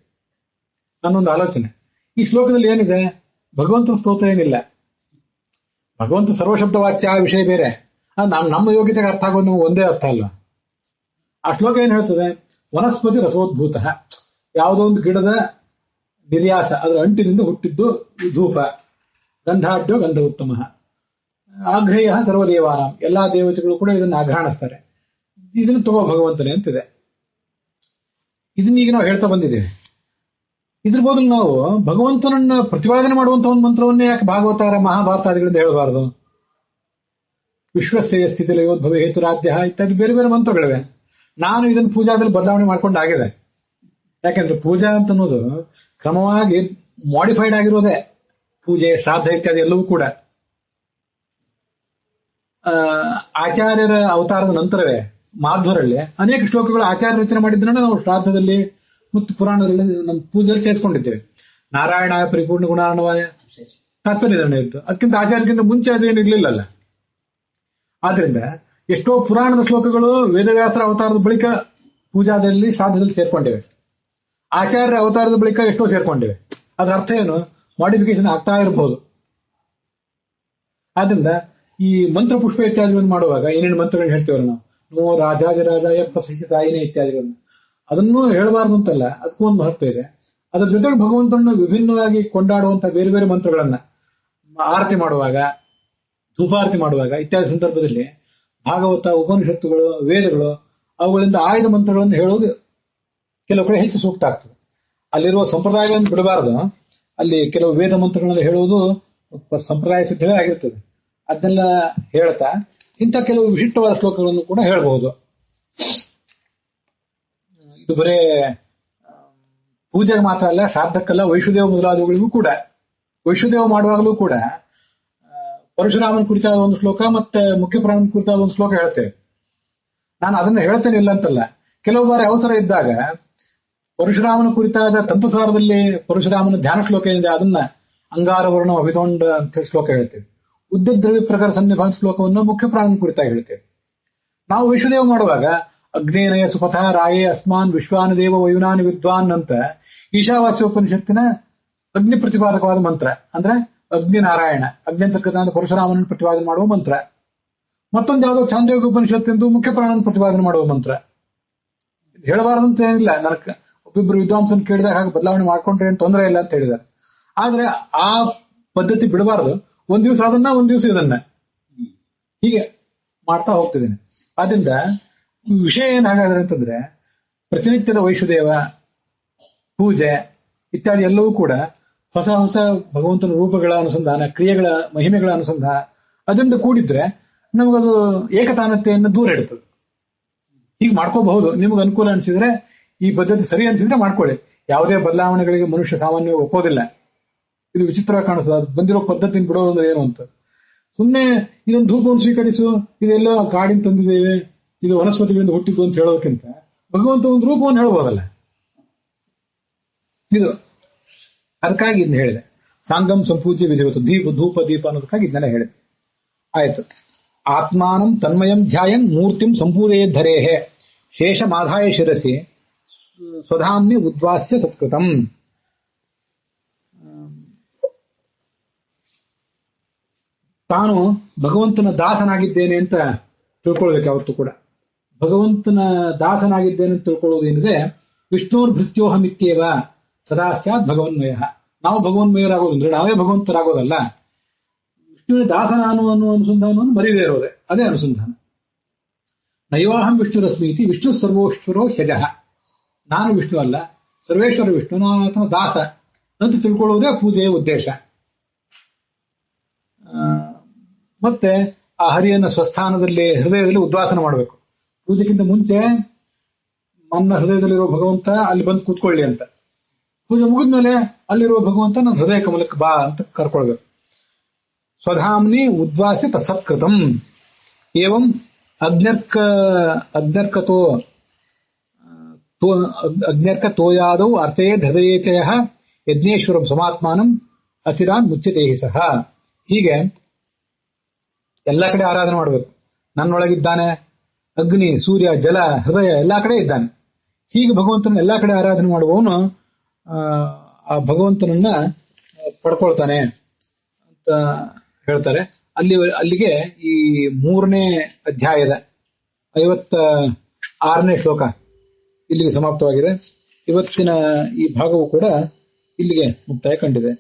ನನ್ನೊಂದು ಆಲೋಚನೆ. ಈ ಶ್ಲೋಕದಲ್ಲಿ ಏನಿದೆ? ಭಗವಂತನ ಸ್ತೋತ್ರ ಏನಿಲ್ಲ. ಭಗವಂತ ಸರ್ವಶಬ್ದ ವಾಚ್ಯ, ಆ ವಿಷಯ ಬೇರೆ. ನಮ್ಮ ಯೋಗ್ಯತೆಗೆ ಅರ್ಥ ಆಗೋದು ನಮ್ಗೆ ಒಂದೇ ಅರ್ಥ ಅಲ್ಲ. ಆ ಶ್ಲೋಕ ಏನ್ ಹೇಳ್ತದೆ? ವನಸ್ಪತಿ ರಸೋದ್ಭೂತ, ಯಾವುದೋ ಒಂದು ಗಿಡದ ನಿರ್ಯಾಸ, ಅದರ ಅಂಟಿನಿಂದ ಹುಟ್ಟಿದ್ದು ಧೂಪ. ಗಂಧಾಢ್ಯೋ ಗಂಧ ಉತ್ತಮ ಆಗ್ರೇಯ ಸರ್ವದೇವಾನ, ಎಲ್ಲಾ ದೇವತೆಗಳು ಕೂಡ ಇದನ್ನು ಆಘ್ರಾಣಿಸ್ತಾರೆ. ಇದನ್ನು ತಗೋ ಭಗವಂತನೇ ಅಂತಿದೆ. ಇದನ್ನ ಈಗ ನಾವು ಹೇಳ್ತಾ ಬಂದಿದ್ದೇವೆ. ಇದ್ರ ಬದಲು ನಾವು ಭಗವಂತನನ್ನ ಪ್ರತಿಪಾದನೆ ಮಾಡುವಂತ ಒಂದು ಮಂತ್ರವನ್ನೇ ಯಾಕೆ ಭಾಗವತಾರ ಮಹಾಭಾರತಾದಿಗಳಿಂದ ಹೇಳಬಾರದು? ವಿಶ್ವಸ್ಯ ಸ್ಥಿತಿ ಲಯೋದ್ಭವ ಹೇತು ರಾಜ್ಯ ಇತ್ಯಾದಿ ಬೇರೆ ಬೇರೆ ಮಂತ್ರಗಳಿವೆ. ನಾನು ಇದನ್ನು ಪೂಜಾದಲ್ಲಿ ಬದಲಾವಣೆ ಮಾಡ್ಕೊಂಡಾಗಿದೆ. ಯಾಕೆಂದ್ರೆ ಪೂಜಾ ಅಂತ ಅನ್ನೋದು ಕ್ರಮವಾಗಿ ಮಾಡಿಫೈಡ್ ಆಗಿರೋದೇ. ಪೂಜೆ, ಶ್ರಾದ್ದ ಇತ್ಯಾದಿ ಎಲ್ಲವೂ ಕೂಡ ಆಚಾರ್ಯರ ಅವತಾರದ ನಂತರವೇ. ಮಾಧ್ವರಲ್ಲಿ ಅನೇಕ ಶ್ಲೋಕಗಳು ಆಚಾರ್ಯ ರಚನೆ ಮಾಡಿದ್ದನ್ನ ನಾವು ಶ್ರಾದ್ದದಲ್ಲಿ ಮತ್ತು ಪುರಾಣದಲ್ಲಿ ನಮ್ಮ ಪೂಜೆಯಲ್ಲಿ ಸೇರಿಸ್ಕೊಂಡಿದ್ದೇವೆ. ನಾರಾಯಣ ಪರಿಪೂರ್ಣ ಗುಣಾರ್ಣವಾಯ ತಾತ್ಪರ್ಯ ಇತ್ತು. ಅದಕ್ಕಿಂತ ಆಚಾರ್ಯಕ್ಕಿಂತ ಮುಂಚೆ ಅದೇನು ಇರ್ಲಿಲ್ಲಲ್ಲ. ಆದ್ರಿಂದ ಎಷ್ಟೋ ಪುರಾಣದ ಶ್ಲೋಕಗಳು ವೇದವ್ಯಾಸರ ಅವತಾರದ ಬಳಿಕ ಪೂಜಾದಲ್ಲಿ ಶ್ರಾದ್ದದಲ್ಲಿ ಸೇರ್ಕೊಂಡಿವೆ. ಆಚಾರ್ಯರ ಅವತಾರದ ಬಳಿಕ ಎಷ್ಟೋ ಸೇರ್ಕೊಂಡಿವೆ. ಅದರ ಅರ್ಥ ಏನು? ಮಾಡಿಫಿಕೇಶನ್ ಆಗ್ತಾ ಇರಬಹುದು. ಆದ್ರಿಂದ ಈ ಮಂತ್ರ ಪುಷ್ಪ ಇತ್ಯಾದಿಗಳನ್ನು ಮಾಡುವಾಗ ಏನೇನು ಮಂತ್ರಗಳನ್ನ ಹೇಳ್ತೇವಲ್ಲ ನಾವು, ನೋ ರಾಜಾಜರಾಜ ಪ್ರಶಸ್ತಿ ಸಾಯಿನೇ ಇತ್ಯಾದಿಗಳನ್ನು, ಅದನ್ನೂ ಹೇಳಬಾರ್ದು ಅಂತಲ್ಲ, ಅದಕ್ಕೂ ಒಂದು ಮಹತ್ವ ಇದೆ. ಅದರ ಜೊತೆಗೆ ಭಗವಂತನನ್ನು ವಿಭಿನ್ನವಾಗಿ ಕೊಂಡಾಡುವಂತಹ ಬೇರೆ ಬೇರೆ ಮಂತ್ರಗಳನ್ನ ಆರತಿ ಮಾಡುವಾಗ, ಧೂಪಾರತಿ ಮಾಡುವಾಗ ಇತ್ಯಾದಿ ಸಂದರ್ಭದಲ್ಲಿ ಭಾಗವತ, ಉಪನಿಷತ್ತುಗಳು, ವೇದಗಳು ಅವುಗಳಿಂದ ಆಯ್ದ ಮಂತ್ರಗಳನ್ನು ಹೇಳುವುದು ಕೆಲವು ಕಡೆ ಹೆಚ್ಚು ಸೂಕ್ತ ಆಗ್ತದೆ. ಅಲ್ಲಿರುವ ಸಂಪ್ರದಾಯಗಳನ್ನು ಬಿಡಬಾರದು. ಅಲ್ಲಿ ಕೆಲವು ವೇದ ಮಂತ್ರಗಳನ್ನು ಹೇಳುವುದು ಸಂಪ್ರದಾಯ ಸಿದ್ಧವೇ ಆಗಿರ್ತದೆ. ಅದನ್ನೆಲ್ಲ ಹೇಳ್ತಾ ಇಂಥ ಕೆಲವು ವಿಶಿಷ್ಟವಾದ ಶ್ಲೋಕಗಳನ್ನು ಕೂಡ ಹೇಳಬಹುದು. ಇದು ಬರೇ ಪೂಜೆಗೆ ಮಾತ್ರ ಅಲ್ಲ, ಶ್ರಾದ್ದಕ್ಕಲ್ಲ, ವೈಷ್ಣುದೇವ ಮೊದಲಾದವುಗಳಿಗೂ ಕೂಡ. ವೈಷ್ಣುದೇವ ಮಾಡುವಾಗಲೂ ಕೂಡ ಪರಶುರಾಮನ ಕುರಿತಾದ ಒಂದು ಶ್ಲೋಕ ಮತ್ತೆ ಮುಖ್ಯ ಪ್ರಾಣನ ಕುರಿತಾದ ಒಂದು ಶ್ಲೋಕ ಹೇಳ್ತೇವೆ. ನಾನು ಅದನ್ನ ಹೇಳ್ತೇನೆ ಇಲ್ಲ ಅಂತಲ್ಲ. ಕೆಲವು ಬಾರಿ ಅವಸರ ಇದ್ದಾಗ ಪರಶುರಾಮನ ಕುರಿತಾದ ತಂತ್ರಸಾರದಲ್ಲಿ ಪರಶುರಾಮನ ಧ್ಯಾನ ಶ್ಲೋಕ ಏನಿದೆ ಅದನ್ನ ಅಂಗಾರವರ್ಣ ಅಭಿತೊಂಡ ಅಂತ ಹೇಳಿ ಶ್ಲೋಕ ಹೇಳ್ತೇವೆ. ಉದ್ಯದ್ರವ್ಯ ಪ್ರಕಾರ ಸನ್ನಿಭಾನ ಶ್ಲೋಕವನ್ನು ಮುಖ್ಯ ಪ್ರಾಣನ ಕುರಿತಾಗಿ ಹೇಳ್ತೇವೆ. ನಾವು ವೈಷ್ಣುದೇವ ಮಾಡುವಾಗ ಅಗ್ನೇನಯ ಸುಪಥ ರಾಯೇ ಅಸ್ಮಾನ್ ವಿಶ್ವಾನುದೇವ ವಯುನಾನಿ ವಿದ್ವಾನ್ ಅಂತ ಈಶಾವಾಸ್ಯೋಪನಿಷತ್ತಿನ ಅಗ್ನಿ ಪ್ರತಿಪಾದಕವಾದ ಮಂತ್ರ, ಅಂದ್ರೆ ಅಗ್ನಿ ನಾರಾಯಣ, ಅಗ್ನಿ ಅಂತಕ್ಕಂಥ ಪರಶುರಾಮನ ಪ್ರತಿಪಾದನೆ ಮಾಡುವ ಮಂತ್ರ. ಮತ್ತೊಂದು ಯಾವುದೋ ಚಾಂದ್ಯೋಗ ಉಪನಿಷತ್ತೆಂದು ಮುಖ್ಯ ಪ್ರಾಣನ ಪ್ರತಿಪಾದನೆ ಮಾಡುವ ಮಂತ್ರ. ಹೇಳಬಾರದಂತ ಏನಿಲ್ಲ. ನನಗೆ ಒಬ್ಬಿಬ್ರು ವಿದ್ವಾಂಸನ ಕೇಳಿದಾಗ ಹಾಗೆ ಬದಲಾವಣೆ ಮಾಡ್ಕೊಂಡ್ರೆ ಏನು ತೊಂದರೆ ಇಲ್ಲ ಅಂತ ಹೇಳಿದ್ದಾರೆ. ಆದ್ರೆ ಆ ಪದ್ಧತಿ ಬಿಡಬಾರದು. ಒಂದ್ ದಿವಸ ಅದನ್ನ, ಒಂದ್ ದಿವಸ ಇದನ್ನ, ಹೀಗೆ ಮಾಡ್ತಾ ಹೋಗ್ತಿದ್ದೇನೆ. ಆದ್ರಿಂದ ವಿಷಯ ಏನ್ ಹಾಗಾದ್ರೆ ಅಂತಂದ್ರೆ, ಪ್ರತಿನಿತ್ಯದ ವೈಷ್ಣುದೇವ ಪೂಜೆ ಇತ್ಯಾದಿ ಎಲ್ಲವೂ ಕೂಡ ಹೊಸ ಹೊಸ ಭಗವಂತನ ರೂಪಗಳ ಅನುಸಂಧಾನ, ಕ್ರಿಯೆಗಳ ಮಹಿಮೆಗಳ ಅನುಸಂಧಾನ, ಅದರಿಂದ ಕೂಡಿದ್ರೆ ನಮಗದು ಏಕತಾನತೆಯನ್ನು ದೂರ ಇಡ್ತದೆ. ಹೀಗೆ ಮಾಡ್ಕೋಬಹುದು. ನಿಮ್ಗೆ ಅನುಕೂಲ ಅನಿಸಿದ್ರೆ, ಈ ಪದ್ಧತಿ ಸರಿ ಅನಿಸಿದ್ರೆ ಮಾಡ್ಕೊಳ್ಳಿ. ಯಾವುದೇ ಬದಲಾವಣೆಗಳಿಗೆ ಮನುಷ್ಯ ಸಾಮಾನ್ಯವಾಗಿ ಒಪ್ಪೋದಿಲ್ಲ. ಇದು ವಿಚಿತ್ರವಾಗಿ ಕಾಣಿಸ್ತದೆ. ಅದು ಬಂದಿರೋ ಪದ್ಧತಿನ ಬಿಡೋದು ಏನು ಅಂತ. ಸುಮ್ಮನೆ ಇದೊಂದು ಧೂಪವನ್ನು ಸ್ವೀಕರಿಸು, ಇದೆಲ್ಲ ಕಾಡಿನ ತಂದಿದ್ದೇವೆ, ಇದು ವನಸ್ಪತಿಗಳಿಂದ ಹುಟ್ಟಿದ್ದು ಅಂತ ಹೇಳೋದಕ್ಕಿಂತ ಭಗವಂತ ಒಂದು ರೂಪವನ್ನು ಹೇಳ್ಬೋದಲ್ಲ. ಇದು ಅದಕ್ಕಾಗಿ ಇದನ್ನ ಹೇಳಿದೆ. ಸಾಂಗಂ ಸಂಪೂಜ್ಯ ವಿಧಿವತ್ತು ದೀಪ ಧೂಪ ದೀಪ ಅನ್ನೋದಕ್ಕಾಗಿ ಇದನ್ನೆಲ್ಲ ಹೇಳಿದೆ. ಆಯ್ತು. ಆತ್ಮಾನಂ ತನ್ಮಯಂ ಧ್ಯಾಯನ್ ಮೂರ್ತಿಂ ಸಂಪೂರ್ಣೇ ಧರೇಹೆ ಶೇಷ ಮಾಧಾಯ ಶಿರಸಿ ಸ್ವಧಾಮ್ನಿ ಉದ್ವಾಸ್ಯ ಸತ್ಕೃತಂ. ತಾನು ಭಗವಂತನ ದಾಸನಾಗಿದ್ದೇನೆ ಅಂತ ತಿಳ್ಕೊಳ್ಬೇಕು. ಯಾವತ್ತೂ ಕೂಡ ಭಗವಂತನ ದಾಸನಾಗಿದ್ದೇನೆ ಅಂತ ತಿಳ್ಕೊಳ್ಳೋದೇನಿದೆ, ವಿಷ್ಣುರ್ ಭೃತ್ಯೋಹಮಿತ್ಯೇವ ಸದಾ ಸ್ಯಾತ್ ಭಗವನ್ಮಯ. ನಾವು ಭಗವನ್ಮಯರಾಗೋದಂದ್ರೆ ನಾವೇ ಭಗವಂತರಾಗೋದಲ್ಲ, ವಿಷ್ಣುವಿನ ದಾಸ ನಾನು ಅನ್ನುವ ಅನುಸಂಧಾನವನ್ನು ಮರಿದೇ ಇರೋದೆ, ಅದೇ ಅನುಸಂಧಾನ. ನೈವಾಹಂ ವಿಷ್ಣುರಸ್ಮೀತಿ ವಿಷ್ಣು ಸರ್ವೋಶ್ವರೋ ಹ್ಯಜಃ. ನಾನು ವಿಷ್ಣು ಅಲ್ಲ, ಸರ್ವೇಶ್ವರ ವಿಷ್ಣು, ನಾನು ಆತನ ದಾಸ ಅಂತ ತಿಳ್ಕೊಳ್ಳುವುದೇ ಪೂಜೆಯ ಉದ್ದೇಶ. ಮತ್ತೆ ಆ ಹರಿಯನ್ನ ಸ್ವಸ್ಥಾನದಲ್ಲಿ ಹೃದಯದಲ್ಲಿ ಉದ್ವಾಸನ ಮಾಡಬೇಕು. ಪೂಜೆಗಿಂತ ಮುಂಚೆ ನನ್ನ ಹೃದಯದಲ್ಲಿರುವ ಭಗವಂತ ಅಲ್ಲಿ ಬಂದು ಕೂತ್ಕೊಳ್ಳಿ ಅಂತ. ಪೂಜೆ ಮುಗಿದ್ಮೇಲೆ ಅಲ್ಲಿರುವ ಭಗವಂತ ನನ್ನ ಹೃದಯ ಕಮಲಕ್ಕೆ ಬಾ ಅಂತ ಕರ್ಕೊಳ್ಬೇಕು. ಸ್ವಧಾಮ್ನಿ ಉದ್ವಾಸಿ ತತ್ಕೃತಂ ಏವಂ ಅಗ್ನ್ಯರ್ಕ ತೋಯಾದೌ ಅರ್ಥೇ ಹೃದಯೇಚಯ ಯಜ್ಞೇಶ್ವರಂ ಸಮಾತ್ಮಾನಂ ಅಚಿರಾನ್ ಮುಚ್ಯತೆ ಸಹ. ಹೀಗೆ ಎಲ್ಲ ಕಡೆ ಆರಾಧನೆ ಮಾಡಬೇಕು. ನನ್ನೊಳಗಿದ್ದಾನೆ ಅಗ್ನಿ, ಸೂರ್ಯ, ಜಲ, ಹೃದಯ ಎಲ್ಲಾ ಕಡೆ ಇದ್ದಾನೆ. ಹೀಗೆ ಭಗವಂತನ ಎಲ್ಲಾ ಕಡೆ ಆರಾಧನೆ ಮಾಡುವವನು ಆ ಭಗವಂತನನ್ನ ಪಡ್ಕೊಳ್ತಾನೆ ಅಂತ ಹೇಳ್ತಾರೆ. ಅಲ್ಲಿಗೆ ಈ 3ನೇ ಅಧ್ಯಾಯದ 56ನೇ ಶ್ಲೋಕ ಇಲ್ಲಿಗೆ ಸಮಾಪ್ತವಾಗಿದೆ. ಇವತ್ತಿನ ಈ ಭಾಗವು ಕೂಡ ಇಲ್ಲಿಗೆ ಮುಕ್ತಾಯ ಕಂಡಿದೆ.